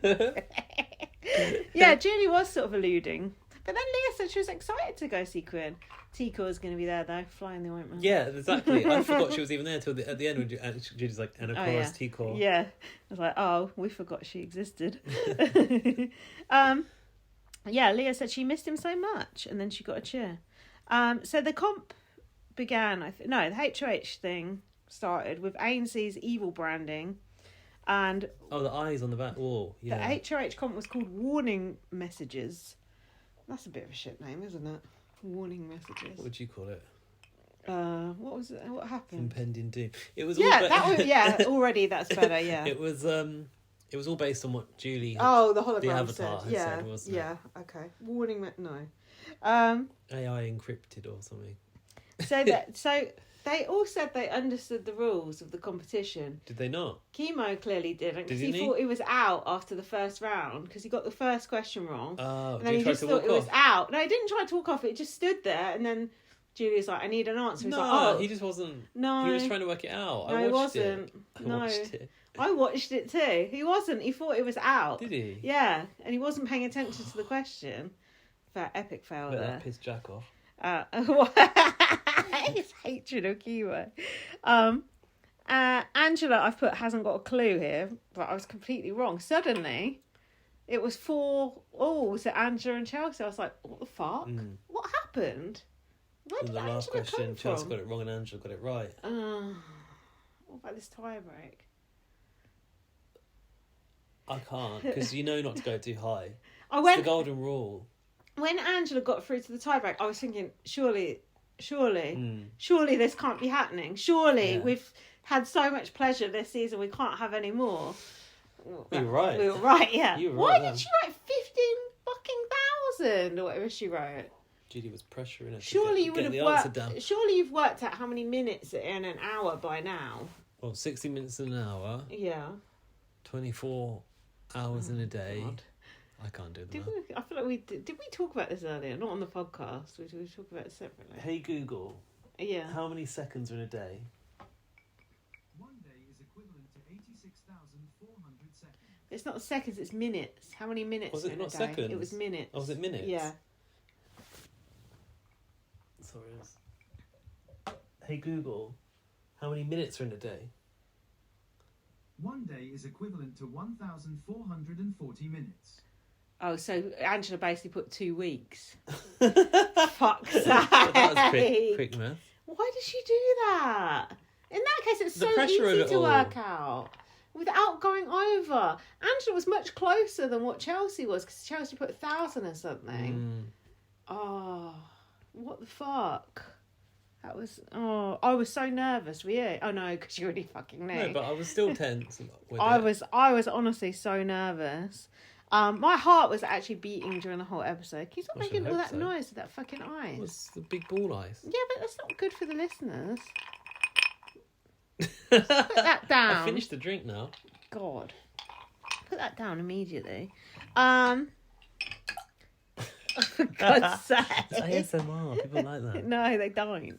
Yeah, Julie was sort of alluding. But then Leah said she was excited to go see Quinn. Tico was going to be there, though, flying the ointment. Yeah, exactly. I forgot she was even there till at the end when Julie's like, "And of course, Tico." Yeah. I was like, oh, we forgot she existed. Yeah, Leah said she missed him so much, and then she got a cheer. So the comp began, the HOH thing started with Ainsley's evil branding. And the eyes on the back wall. Yeah. The HOH comp was called Warning Messages. That's a bit of a shit name, isn't it? Warning Messages. What would you call it? What was it? What happened? Impending doom. It was already that's better. Yeah. It was all based on what Julie. The hologram the Avatar said. said, wasn't it? Yeah. Okay. Warning. No. AI encrypted or something. So they all said they understood the rules of the competition. Did they not? Chemo clearly didn't, because he Didn't he? thought he was out after the first round because he got the first question wrong. Oh, and then he just thought it was out. No, he didn't try to walk off. It just stood there, and then Julia's like, "I need an answer." He's he just wasn't. No, he was trying to work it out. No, I watched he wasn't. it. I watched it too. He wasn't. He thought it was out. Did he? Yeah, and he wasn't paying attention to the question. That epic fail there. That pissed Jack off. His hatred of chemo. Angela, I've put, hasn't got a clue here, but I was completely wrong. Suddenly, it was 4-all to Angela and Chelsie. I was like, what the fuck? What happened? Where did the last Angela question, come Chelsea from? got it wrong and Angela got it right. What about this tie break? I can't, because you know not to go too high. It's the golden rule. When Angela got through to the tie break, I was thinking, surely this can't be happening. Surely we've had so much pleasure this season, we can't have any more. We were right. We were right, yeah. You were Why right did she write 15,000 or whatever she wrote? Judy was pressuring her. Surely you would have worked. Surely you've worked out how many minutes in an hour by now. Well, 60 minutes in an hour. Yeah. 24 hours in a day. God. I can't do that. I feel like we did we talk about this earlier? Not on the podcast. We talk about it separately. Hey Google. Yeah. How many seconds are in a day? 1 day is equivalent to 86,400 seconds. It's not seconds, it's minutes. How many minutes was it in not a day? seconds? It was minutes. Oh, was it minutes? Yeah. Sorry. Hey Google. How many minutes are in a day? 1 day is equivalent to 1,440 minutes. Oh, so Angela basically put 2 weeks. Fuck's sake. That was quick math. Why did she do that? In that case, it's so easy to work out without going over. Angela was much closer than what Chelsie was, because Chelsie put 1,000 or something. Oh, what the fuck? That was... Oh, I was so nervous. Were you? Oh, no, because you already fucking knew. No, but I was still tense. I was honestly so nervous. My heart was actually beating during the whole episode. Can you stop making all that noise with that fucking ice? What's the big ball ice? Yeah, but that's not good for the listeners. Put that down. I finished the drink now. God. Put that down immediately. For God's sake. It's ASMR. People like that. No, they don't.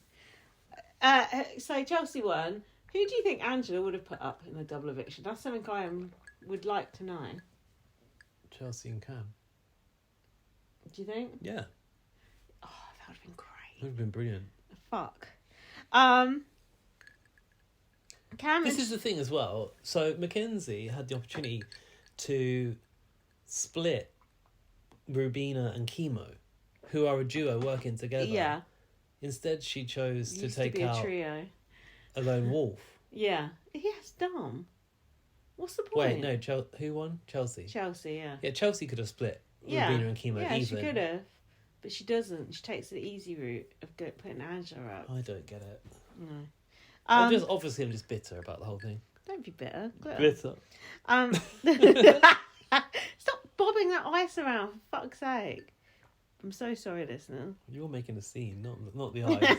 So Chelsie won. Who do you think Angela would have put up in the double eviction? That's something I would like to know. Chelsie and Cam. Do you think? Yeah. Oh, that would have been great. It would have been brilliant. Fuck. Cam. This is the thing as well. So Mackenzie had the opportunity to split Rubina and Chemo, who are a duo working together. Yeah. Instead, she chose to Used take to be out a trio. a lone wolf. Yeah. Yes, dumb. What's the point? Wait, no. Who won? Chelsea. Chelsea, yeah. Yeah, Chelsea could have split Rubina and Chemo yeah, even. she could have. But she doesn't. She takes the easy route of putting Angela up. I don't get it. No. I'm just bitter about the whole thing. Don't be bitter. Bitter. Stop bobbing that ice around, for fuck's sake. I'm so sorry, listener. You're making a scene, not the ice.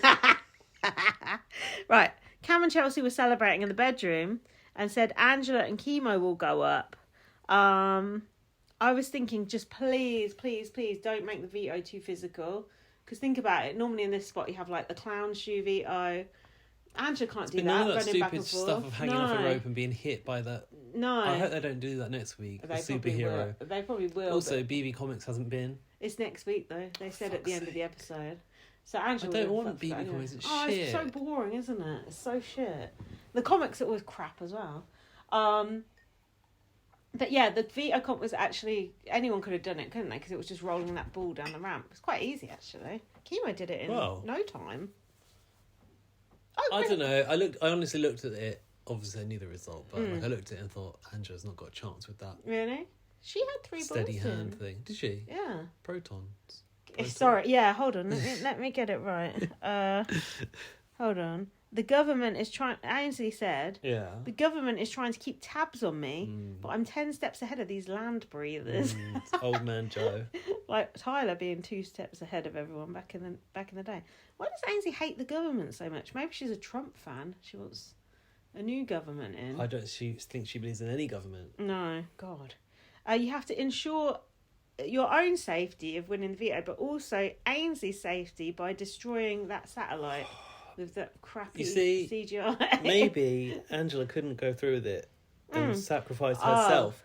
Right. Cam and Chelsie were celebrating in the bedroom and said Angela and Chemo will go up. I was thinking, just please don't make the veto too physical. Because think about it. Normally in this spot you have like the clown shoe veto. Angela can't do that. None of that running back and stupid forth. stuff of hanging off a rope and being hit by that. No. I hope they don't do that next week. They superhero. They probably will. Also, BB Comics hasn't been. It's next week though. They said at the end of the episode. So Angela. I don't want BB Comics. It's shit. It's so boring, isn't it? It's so shit. The comics are always crap as well. But yeah, the veto comp was actually, anyone could have done it, couldn't they? Because it was just rolling that ball down the ramp. It's quite easy actually. Chemo did it in no time. I don't know. I honestly looked at it. Obviously, I knew the result, but I looked at it and thought Angela's not got a chance with that. Really? She had 3 balls. Steady hand thing. Did she? Yeah. Protons. Sorry. Yeah. Hold on. Let me get it right. Hold on. The government is trying. Ainsley said. Yeah. The government is trying to keep tabs on me, but I'm 10 steps ahead of these land breathers. Old man Joe. Like Tyler being 2 steps ahead of everyone back in the day. Why does Ainsley hate the government so much? Maybe she's a Trump fan. She wants a new government in. I don't think she believes in any government. No, God. You have to ensure your own safety of winning the veto, but also Ainsley's safety by destroying that satellite with that crappy CGI. Maybe Angela couldn't go through with it and sacrificed herself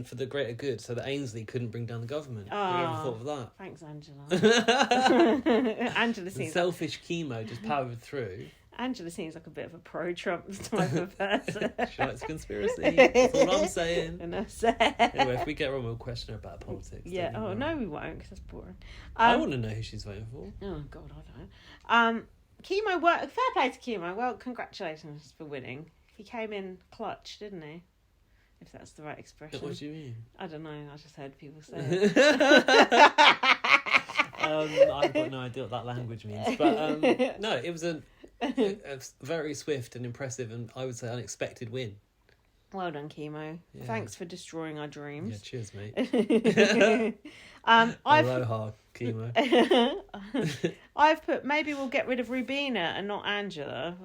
for the greater good so that Ainsley couldn't bring down the government. Have you ever thought of that? Thanks, Angela. Angela seems selfish Chemo just powered through. Angela seems like a bit of a pro-Trump type of person. She likes conspiracy. That's all I'm saying. Anyway, if we get wrong, we'll question her about politics. Yeah. Oh, no, we won't, because that's boring. I want to know who she's voting for. Oh, God, I don't. Chemo, fair play to Chemo. Well, congratulations for winning. He came in clutch, didn't he? If that's the right expression. What do you mean? I don't know. I just heard people say it. I've got no idea what that language means. But no, it was a very swift and impressive and I would say unexpected win. Well done, Chemo. Yeah. Thanks for destroying our dreams. Yeah, cheers, mate. Aloha, Chemo. I've put maybe we'll get rid of Rubina and not Angela.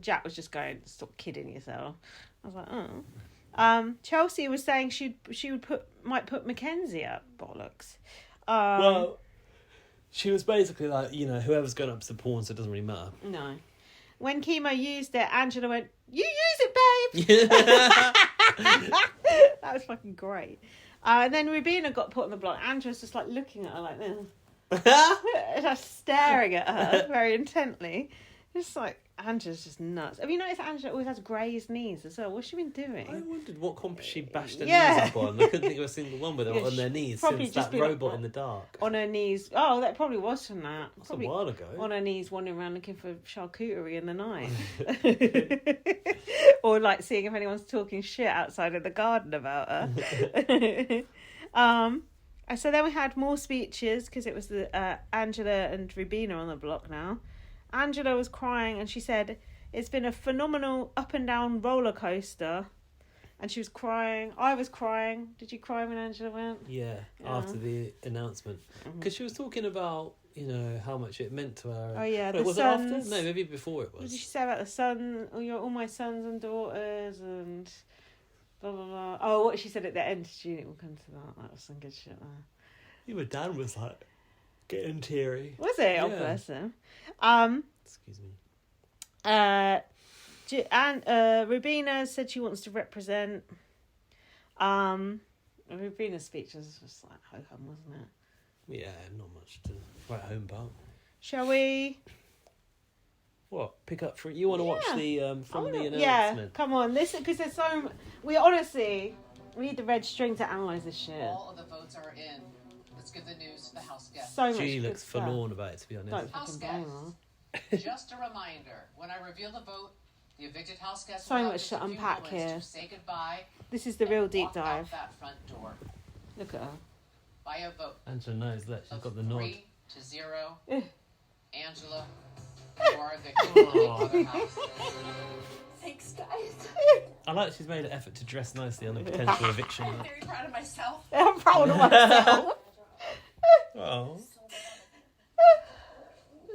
Jack was just going, stop kidding yourself. I was like, oh. Chelsie was saying she might put Mackenzie up. Bollocks. Well, she was basically like, whoever's going up to the pawn, so it doesn't really matter. No. When Chemo used it, Angela went, "You use it, babe." That was fucking great. And then Rubina got put on the block. Angela's just like looking at her like this. Just staring at her very intently. It's like, Angela's just nuts. Have you noticed Angela always has grazed knees as well? What's she been doing? I wondered what comp she bashed her knees up on. I couldn't think of a single one with her on their knees since that robot in the dark. On her knees. Oh, that probably was from that. That's probably a while ago. On her knees wandering around looking for charcuterie in the night. Or like seeing if anyone's talking shit outside of the garden about her. So then we had more speeches because it was the Angela and Rubina on the block now. Angela was crying and she said, "It's been a phenomenal up and down roller coaster." And she was crying. I was crying. Did you cry when Angela went? Yeah. After the announcement. Because she was talking about, how much it meant to her. Oh, yeah. Wait, was it after? No, maybe before it was. What did she say about the son? All my sons and daughters and blah, blah, blah. Oh, what she said at the end, Julie, we'll come to that. That was some good shit there. Even Dan was like, getting teary. Was it? Yeah. Oh, bless him. Excuse me. And Rubina said she wants to represent. Rubina's speech was just like ho-hum, wasn't it? Yeah, not much to write home about. Shall we? What? Pick up for you want to watch the from the announcement? Yeah, come on. This because there's so. We honestly need the red string to analyse this shit. All of the votes are in. Let's give the news to the House guests. So much She looks forlorn about it, to be honest. Don't House fucking guests. Just a reminder: when I reveal the vote, the evicted House guests so will have much just to a few unpack moments here. to say goodbye. This is the real and deep walk out dive. that front door Look at her. by a vote. Angela knows that she's of got the nod. 3-0. Angela, you are evicted from the other house. Thanks, guys. I like she's made an effort to dress nicely on a potential eviction. I'm very proud of myself. I'm proud of myself. Oh.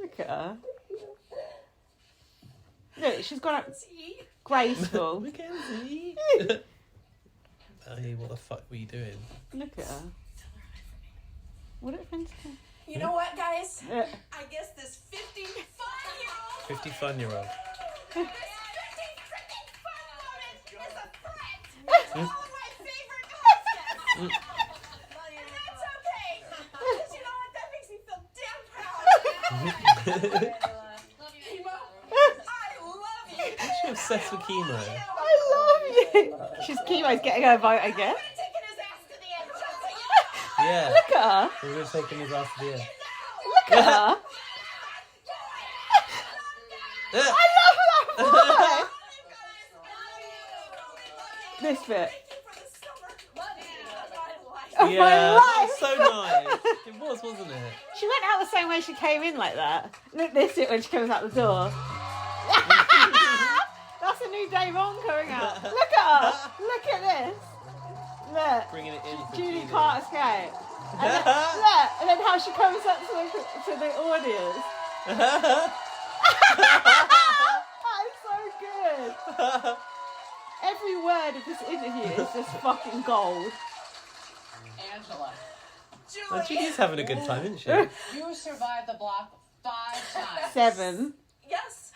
Look at her. Look, she's gone up graceful. Mackenzie. Hey, what the fuck were you doing? Look at her. What did friends do? You know what, guys? Yeah. I guess this 50-fun-year-old... 50 fun-year-old. This 50-freaking-fun moment is a threat to all of my favorite concepts. And that's okay. Because you know what? That makes me feel damn proud. Chemo, I love you. She's obsessed with chemo. I love you. She's Chemo's getting her vote again. I'm taking his ass to the end, Chelsea. Yeah. Look at her. We're going to take him his ass to the end. Look at her. I love that voice. This bit. Of Yeah, my that life. was so nice. It was, wasn't it? She went out the same way she came in, like that. Look this bit when she comes out the door. That's a new Dave on coming out. Look at her. Look at this. Look. Bringing it in for Julie Julie. Carter's Kate. And then, look, and then how she comes up to the audience. That is so good. Every word of this interview is just fucking gold. Angela, And she is having a good time, isn't she? you survived the block 5 times. 7. Yes.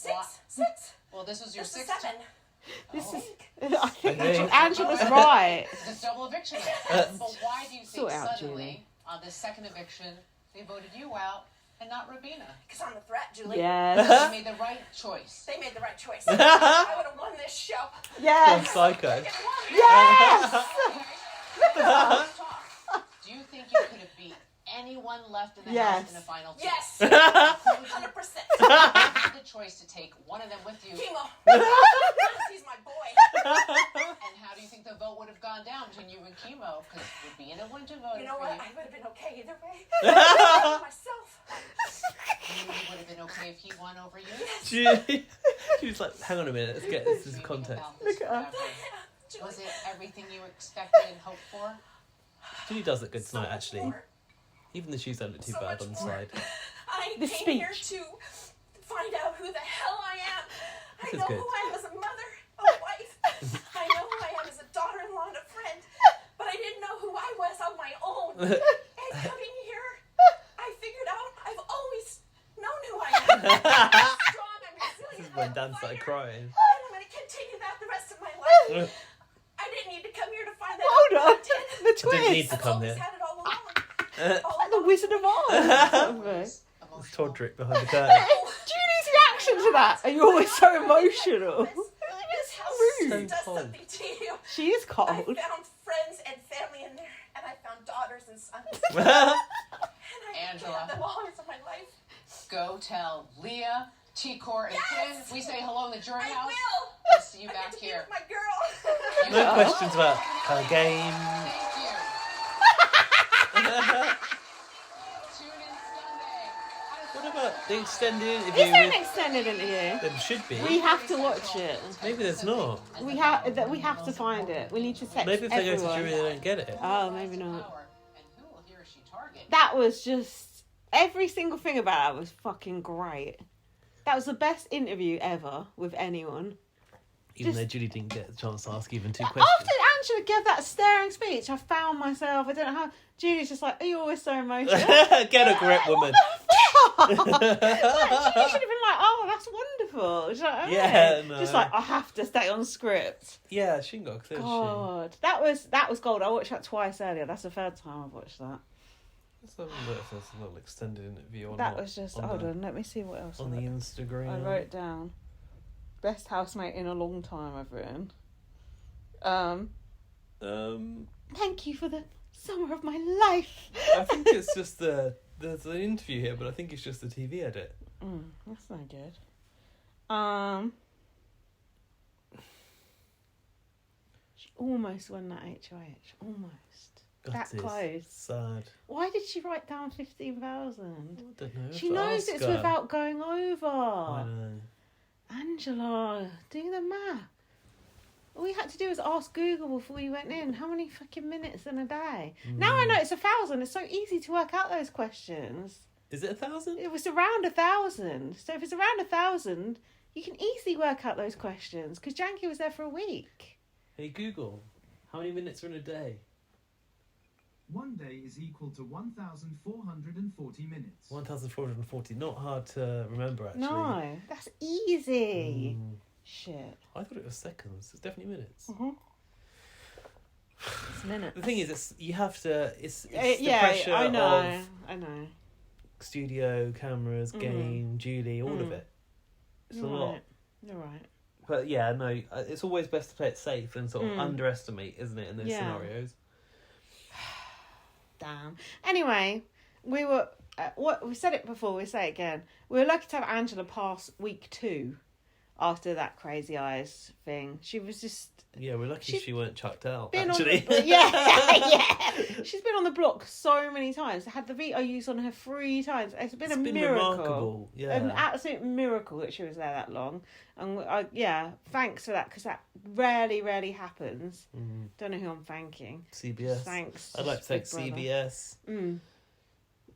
What? 6. Well, this was your This is 6th 7. This is. I I think think. Angela's right. It's a double eviction. But why do you Sort think it out, suddenly, Julie. on this second eviction, they voted you out and not Rubina? Because I'm the threat, Julie. Yes. They made the right choice. They made the right choice. I would have won this show. Gone Yes. psycho. Yes. Let's talk. Do you think you could have beat anyone left in the Yes. house in the final two. Yes. Including 100%. you have the choice to take one of them with you. Chemo. He's my boy. And how do you think the vote would have gone down between you and Chemo? Because it would be in a winter vote. You know for what? you. I would have been okay either way. Myself. You would have been okay if he won over you. She was like, hang on a minute, let's get this Dreaming context. about this Look at her. forever. Was it everything you expected and hoped for? Julie does look good tonight, So actually. more. Even the shoes don't look too So bad much on the more. side. I The came here speech. to find out who the hell I am. This I is know good. who I am as a mother, a wife. I know who I am as a daughter-in-law and a friend. But I didn't know who I was on my own. And coming here, I figured out I've always known who I am. I'm strong, I'm resilient, This is when I'm a Dan started fighter, crying. and I'm going to continue that the rest of my life. I didn't need to come here to find that Hold out. on. The I didn't need twist. to I've come always here. had it all along. All Like the along. Wizard of Oz. Always It's emotional. Todrick behind the curtain. Julie's reaction to that. Are you always so emotional? This house rude. does Cold. something to you. She is I cold. found friends and family in there, and I found daughters and sons. And I Angela. have them all for my life. Go tell Leah, T-Core, and Quinn. We say hello in the jury I house. will. We'll see you I back get to be here. with my girl. No questions about her game. Thank you. Tune in Sunday. What about the extended Is interview? there an extended interview? There should be. We have to watch it. Maybe there's not. We have to find it. We need to text Maybe if they go to everyone. jury, they don't get it. Oh, maybe not. And who will he or she target? That was just every single thing about it was fucking great. That was the best interview ever with anyone. Even just- though Julie didn't get the chance to ask even two After questions. Angela gave that staring speech, I found myself. I don't know how. Julie's just like, "Are you always so emotional?" Get a grip, woman. Like, Julie should have been like, "Oh, that's wonderful." Do you know what I mean? Yeah, no. Just like, I have to stay on script. Yeah, she got clear. God, that was gold. I watched that twice earlier. That's the third time I've watched that. Let's have a look if there's a little extended interview on That the- was just. on Hold the- on, let me see what else. on the Instagram. I wrote down. Best housemate in a long time I've written. Thank you for the summer of my life. I think it's just there's an interview here, but I think it's just the TV edit. That's no good. She almost won that HOH. Almost. That is close. Sad. Why did she write down 15,000? I don't know. She knows it's without going over. I know. Angela, do the math. All we had to do was ask Google before you went in. How many fucking minutes in a day? Now I know it's 1,000. It's so easy to work out those questions. Is it 1,000? It was around 1,000. So if it's around 1,000, you can easily work out those questions. Because Jankie was there for a week. Hey Google, how many minutes are in a day? 1 day is equal to 1,440 minutes. 1,440. Not hard to remember, actually. No, that's easy. Shit. I thought it was seconds. It's definitely minutes. It's minutes. The thing is, it's you have to. It's the Yeah, pressure I know. of I know. studio, cameras, game, Julie, all of it. It's a lot. You're right. But yeah, no, it's always best to play it safe and sort of underestimate, isn't it, in those Yeah. scenarios? Damn. Anyway, we were. We said it before. We say it again. We were lucky to have Angela pass week 2 after that crazy eyes thing. She was just Yeah, we're lucky She's she weren't chucked out, been actually. on the, yeah. She's been on the block so many times. Had the veto used on her 3 times. It's been a miracle. Remarkable. Yeah. An absolute miracle that she was there that long. And thanks for that, because that rarely happens. Don't know who I'm thanking. CBS. Thanks. I'd like to thank Big Brother. CBS.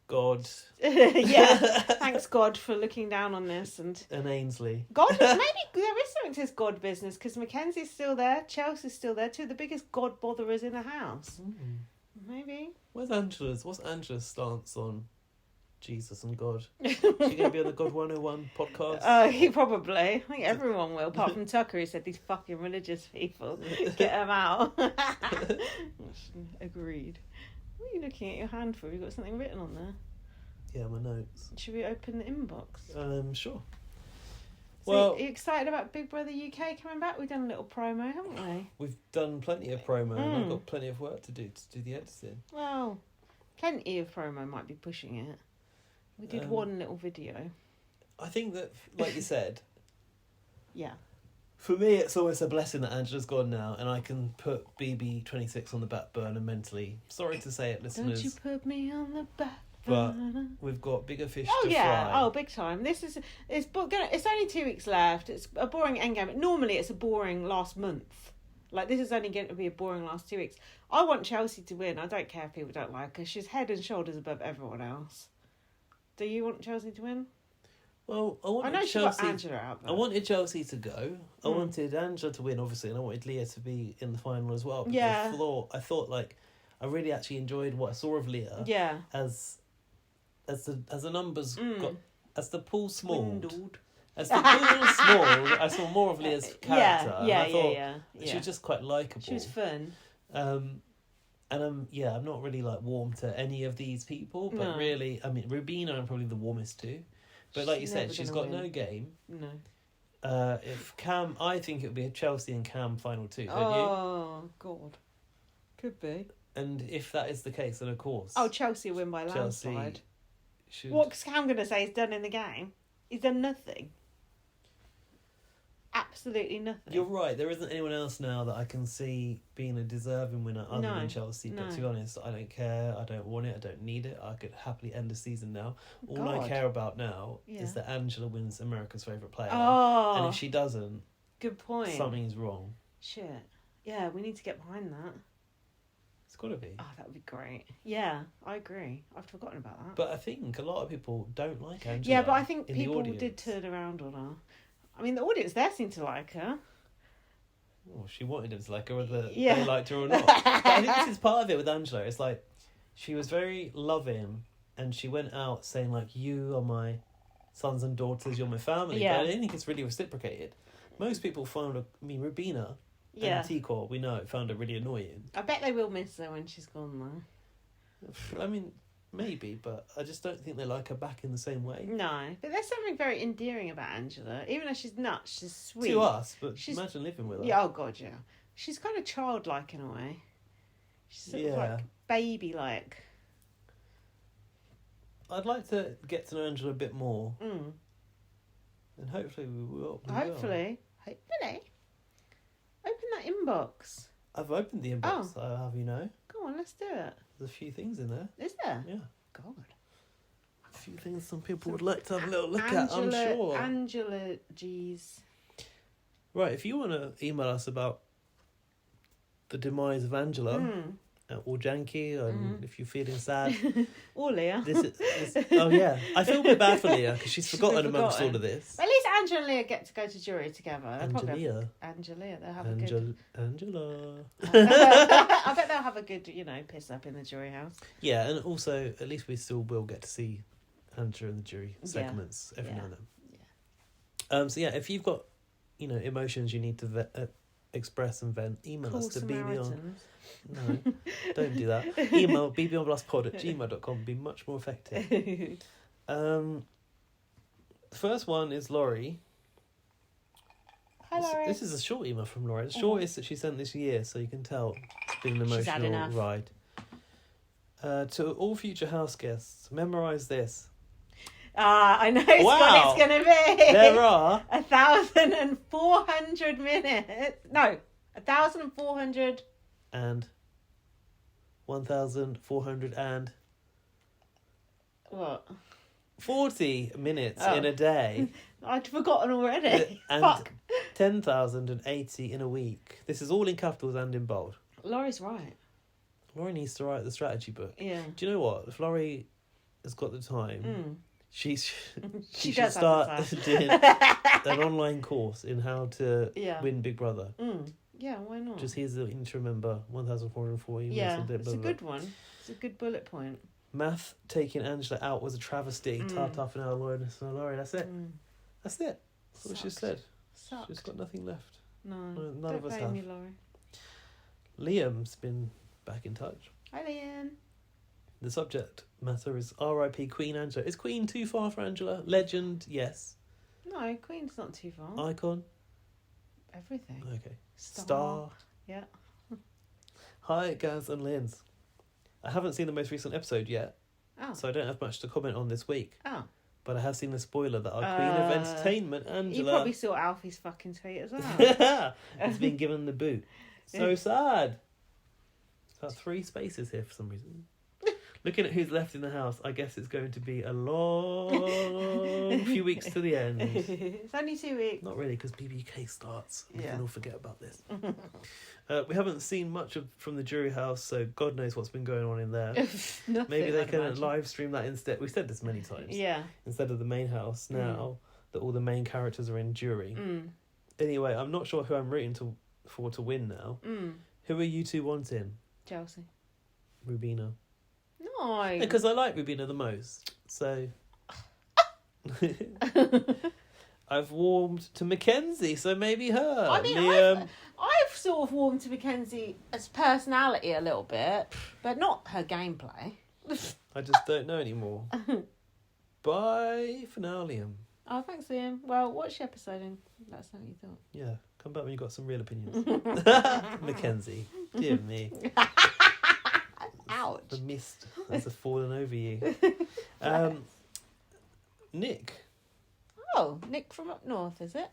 God. Yeah. Thanks God for looking down on this and Ainsley. God. Maybe there is something to this God business, because Mackenzie's still there, Chelsea's still there, 2 of the biggest God botherers in the house. Maybe. What's Angela's stance on Jesus and God? Is she going to be on the God 101 podcast? He probably. I think everyone will, apart from Tucker, who said these fucking religious people. Get them out. Agreed. What are you looking at your hand for? Have you got something written on there? Yeah, my notes. Should we open the inbox? Sure. So Well, are you excited about Big Brother UK coming back? We've done a little promo, haven't we? we've done plenty of promo and I've got plenty of work to do the editing. Well, Plenty of promo might be pushing it. We did one little video. I think that, like you said, Yeah. for me, it's always a blessing that Angela's gone now, and I can put BB26 on the back burner mentally. Sorry to say it, listeners. Don't you put me on the back but burner. we've got bigger fish Oh to yeah, fry. oh big time. It's only 2 weeks left. It's a boring endgame. Normally it's a boring last month. Like this is only going to be a boring last 2 weeks. I want Chelsea to win. I don't care if people don't like her. She's head and shoulders above everyone else. Do you want Chelsea to win? Well, I know she got Angela out there. I wanted Chelsea to go. I wanted Angela to win, obviously, and I wanted Leah to be in the final as well. Yeah. I thought like I really actually enjoyed what I saw of Leah. Yeah. As the numbers got, as the pool smalled. Dwindled. As the pool smalled, I saw more of Leah's character. Yeah. She was just quite likeable. She was fun. And I'm not really like warm to any of these people, but really, I mean, Rubina I'm probably the warmest to. But like you said, she's got no game. No. If Cam, I think it would be a Chelsea and Cam final 2, don't you? Oh God, could be. And if that is the case, then of course. Oh, Chelsea win by Chelsea landslide. should. What's Cam going to say he's done in the game? He's done nothing. Absolutely nothing. You're right. There isn't anyone else now that I can see being a deserving winner other than Chelsea. But to be honest, I don't care. I don't want it. I don't need it. I could happily end the season now. All I care about now is that Angela wins America's favourite player. Oh, and if she doesn't, good point. Something's wrong. Shit. Yeah, we need to get behind that. It's got to be. Oh, that would be great. Yeah, I agree. I've forgotten about that. But I think a lot of people don't like Angela. Yeah, but I think people did turn around on her. I mean, the audience there seemed to like her. Well, she wanted them to like her, whether they liked her or not. But I think this is part of it with Angela. It's like, she was very loving, and she went out saying, like, you are my sons and daughters, you're my family. Yeah. But I don't think it's really reciprocated. Most people found her, I mean, Rubina and T-Core, we know, found her really annoying. I bet they will miss her when she's gone, though. I mean, maybe, but I just don't think they like her back in the same way. No, but there's something very endearing about Angela. Even though she's nuts, she's sweet. To us, but imagine living with her. Yeah, oh God, yeah. She's kind of childlike in a way. She's sort of like baby-like. I'd like to get to know Angela a bit more. And hopefully we will. Hopefully. Open that inbox. I've opened the inbox, I'll have you know. Go on, let's do it. There's a few things in there. Is there? Yeah. God. A few things some people would like to have a little look at, I'm sure. Angela, geez. Right, if you want to email us about the demise of Angela, or Jankie, and if you're feeling sad. Or Leah. Oh yeah, I feel a bit bad for Leah, because she's forgotten amongst all of this. At least Angela and Leah get to go to jury together. Angela. They'll have a good... Angela. I bet they'll have a good, piss up in the jury house. Yeah, and also, at least we still will get to see Angela in the jury segments every now and then. Yeah. So yeah, if you've got, emotions you need to express and vent, email us to BB on... No, don't do that. Email bbonblastpod@gmail.com would be much more effective. The first one is Laurie. Hi, Laurie. This is a short email from Laurie. The shortest that she sent this year, so you can tell it's been an emotional ride. To all future house guests, memorise this. I know what it's going to be. There are 1,400 minutes. No, 1,400... and 1,400 and... What? 40 minutes in a day. I'd forgotten already. And Fuck. 10,080 in a week. This is all in capitals and in bold. Laurie's right. Laurie needs to write the strategy book. Yeah. Do you know what? If Laurie has got the time, she should does start doing an online course in how to win Big Brother. Yeah, why not? Just here's the thing to remember: 1,440. Yeah, it's a good one. It's a good bullet point. Math taking Angela out was a travesty. Tart for now, Laurie. That's it. That's it. That's what she said. Sucked. She's got nothing left. No, none of us have. me, Laurie. Liam's been back in touch. Hi, Liam. The subject matter is R.I.P. Queen Angela. Is Queen too far for Angela? Legend, yes. No, Queen's not too far. Icon? Everything. Okay. Star. Yeah. Hi, Gaz and Linz. I haven't seen the most recent episode yet, so I don't have much to comment on this week. Oh. But I have seen the spoiler that our Queen of Entertainment, Angela... You probably saw Alfie's fucking tweet as well. has been given the boot. So sad. Got 3 spaces here for some reason. Looking at who's left in the house, I guess it's going to be a long few weeks to the end. It's only 2 weeks. Not really, because BBK starts. We Yeah. can all forget about this. We haven't seen much from the jury house, so God knows what's been going on in there. Nothing, Maybe they I'd can imagine. live stream that instead. We've said this many times. Yeah. Instead of the main house now that all the main characters are in jury. Anyway, I'm not sure who I'm rooting for to win now. Who are you two wanting? Chelsea. Rubina. No. Because I like Rubina the most. So I've warmed to Mackenzie, so maybe her. I mean, I've sort of warmed to Mackenzie as personality a little bit, but not her gameplay. I just don't know anymore. Bye for now, Liam. Oh, thanks, Liam. Well, watch the episode and let us know what you thought. Yeah, come back when you've got some real opinions. Mackenzie, dear me. Ouch. The mist has fallen over you. Nick. Oh, Nick from up north, is it?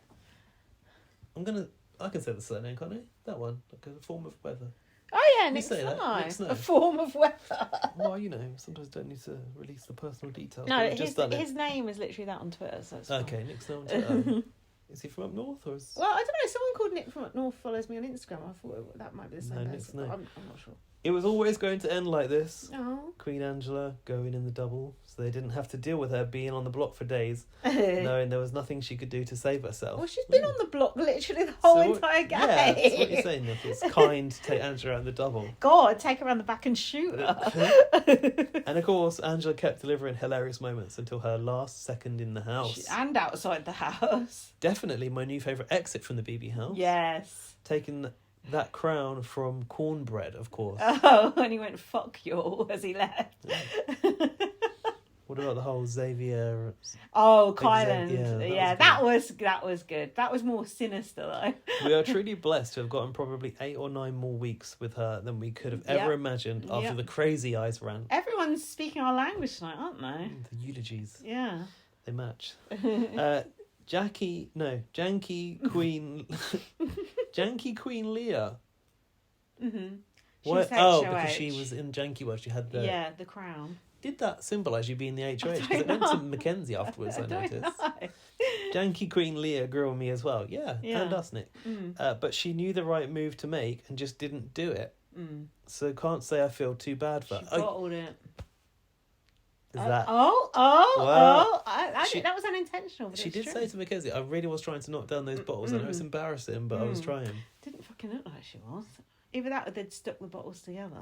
I can say the surname, can't I? That one, like a form of weather. Oh yeah, Nick say that. Snow. Nick Snow. A form of weather. Well, you know, sometimes don't need to release the personal details. No, but we've just done it. his name is literally that on Twitter, so it's fine. Okay, Nick Snow on Twitter. Is he from up north or is... Well, I don't know. Someone called Nick from up north follows me on Instagram. I thought that might be the same No, person. Nick Snow. But I'm not sure. It was always going to end like this. Oh. Queen Angela going in the double, so they didn't have to deal with her being on the block for days, knowing there was nothing she could do to save herself. Well, she's been on the block literally the whole entire game. Yeah, that's what you're saying, Nick. It's kind to take Angela out in the double. God, take her around the back and shoot her. And of course, Angela kept delivering hilarious moments until her last second in the house. And outside the house. Definitely my new favourite exit from the BB house. Yes. Taking that crown from Cornbread, of course. Oh, and he went, fuck you all, as he left. What about the whole Xavier? Oh, Kyland. Yeah, that was good. That was more sinister, though. We are truly blessed to have gotten probably 8 or 9 more weeks with her than we could have ever imagined after the crazy eyes rant. Everyone's speaking our language tonight, aren't they? The eulogies. Yeah. They match. Jankie Queen... Jankie Queen Leah. Mm-hmm. What? She's Oh, HOH. because she was in Jankie where she had the... Yeah, the crown. Did that symbolise you being the HOH? Because it went to Mackenzie afterwards, I noticed. Jankie Queen Leah grew on me as well. Yeah. And us, Nick. But she knew the right move to make and just didn't do it. So can't say I feel too bad for her. She bottled it. Is that... I think that was unintentional. But she did true. say to Mackenzie, I really was trying to knock down those bottles. I know it's embarrassing, but I was trying. Didn't fucking look like she was. Either that or they'd stuck the bottles together.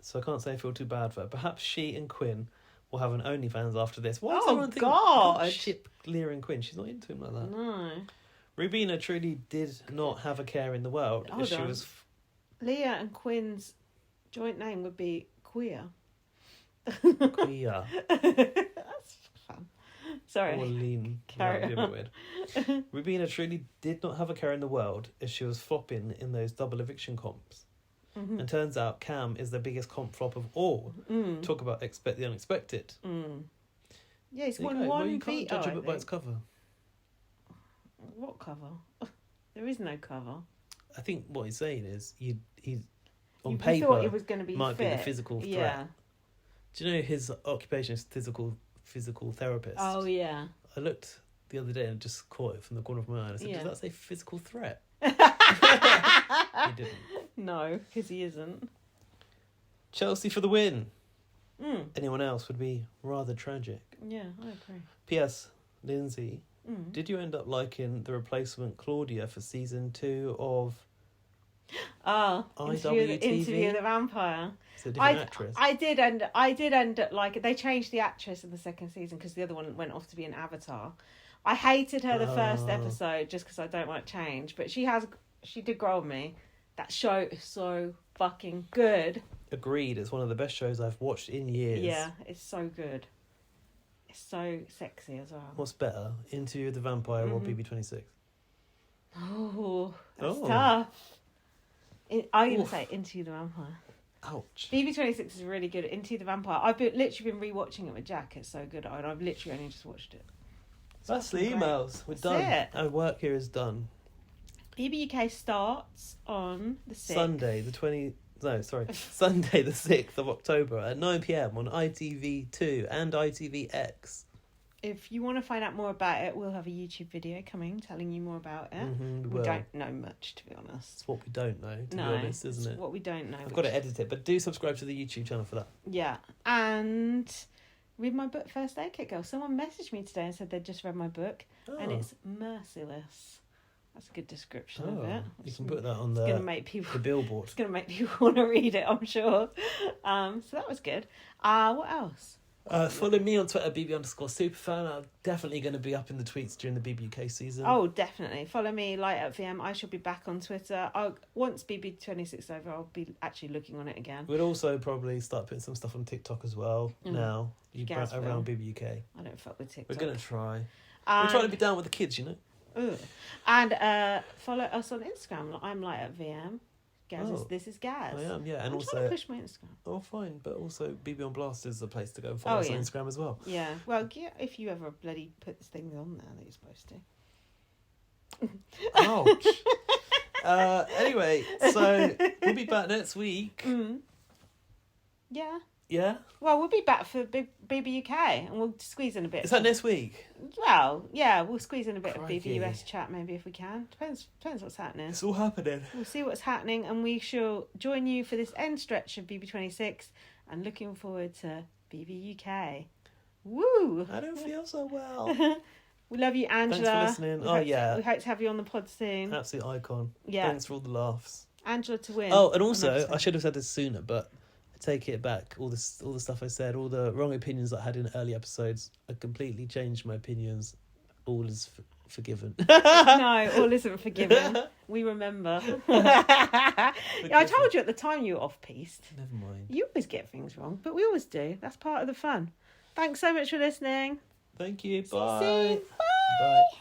So I can't say I feel too bad for her. Perhaps she and Quinn will have an OnlyFans after this. Why is Oh, everyone thinking, God. can't ship Leah and Quinn? She's not into him like that. No. Rubina truly did not have a care in the world. Hold If she on. was... Leah and Quinn's joint name would be Queer. Queer. That's fun. Sorry. Or lean. Carry That'd be a bit weird. Rubina truly did not have a care in the world if she was flopping in those double eviction comps. And turns out Cam is the biggest comp flop of all. Talk about expect the unexpected. Yeah, he's There you won go. one Well, you can't veto, judge a I book by its think. cover. What cover? There is no cover. I think what he's saying is he's on You paper thought it was going to be might fit. be the physical threat. Yeah. Do you know his occupation is physical therapist? Oh, yeah. I looked the other day and just caught it from the corner of my eye and I said, Yeah. does that say physical threat? He didn't. No, because he isn't. Chelsea for the win. Anyone else would be rather tragic. Yeah, I agree. P.S. Lindsay, did you end up liking the replacement Claudia for season 2 of Interview IWTV? the Vampire. It's a different actress. I did end up like it. They changed the actress in the second season because the other one went off to be an Avatar. I hated her the first episode just because I don't like change, but she did grow on me. That show is so fucking good. Agreed. It's one of the best shows I've watched in years. Yeah, it's so good. It's so sexy as well. What's better, Interview with the Vampire or BB26? Oh, that's Oh. tough. I'm going to say Into the Vampire. Ouch. BB26 is really good. Into the Vampire. I've literally been rewatching it with Jack. It's so good. I've literally only just watched it. That's the emails. We're done. It. Our work here is done. BB UK starts on the 6th. Sunday the 6th of October at 9 p.m. on ITV2 and ITVX. If you want to find out more about it, we'll have a YouTube video coming telling you more about it. Mm-hmm, we don't know much, to be honest. It's what we don't know, to be honest, isn't it? What we don't know. I've got to edit it, but do subscribe to the YouTube channel for that. Yeah. And read my book, First Aid Kit Girl. Someone messaged me today and said they'd just read my book, and it's merciless. That's a good description of it. You can put that on the billboard. It's going to make people want to read it, I'm sure. So that was good. What else? Follow me on Twitter, BB_superfan. I'm definitely going to be up in the tweets during the BBUK season. Oh, definitely. Follow me, Light Up VM. I shall be back on Twitter. Once BB26 is over, I'll be actually looking on it again. We'll also probably start putting some stuff on TikTok as well now. Around BBUK. I don't fuck with TikTok. We're going to try. We're trying to be down with the kids, you know. Ooh. And follow us on Instagram. I'm Light Up VM. Gaz, this is Gaz. I am, yeah. And I'm also trying to push my Instagram. Oh, fine. But also BB on Blast is a place to go and follow us on Instagram as well. Yeah. Well, if you ever bloody put this thing on there that you're supposed to. Ouch. Anyway, so we'll be back next week. Yeah. Yeah? Well, we'll be back for BB UK and we'll squeeze in a bit. Is that next week? Well, yeah, we'll squeeze in a bit of BBUS chat maybe if we can. Depends what's happening. It's all happening. We'll see what's happening and we shall join you for this end stretch of BB26 and looking forward to BB UK. Woo! I don't feel so well. We love you, Angela. Thanks for listening. We hope to have you on the pod soon. Absolute icon. Yeah. Thanks for all the laughs. Angela to win. Oh, and also, I should have said this sooner, but I take it back. All the stuff I said, all the wrong opinions that I had in early episodes, I completely changed my opinions. All is forgiven. No, all isn't forgiven. We remember. I told you at the time you were off-piste. Never mind. You always get things wrong, but we always do. That's part of the fun. Thanks so much for listening. Thank you. See you Bye. soon. Bye. Bye.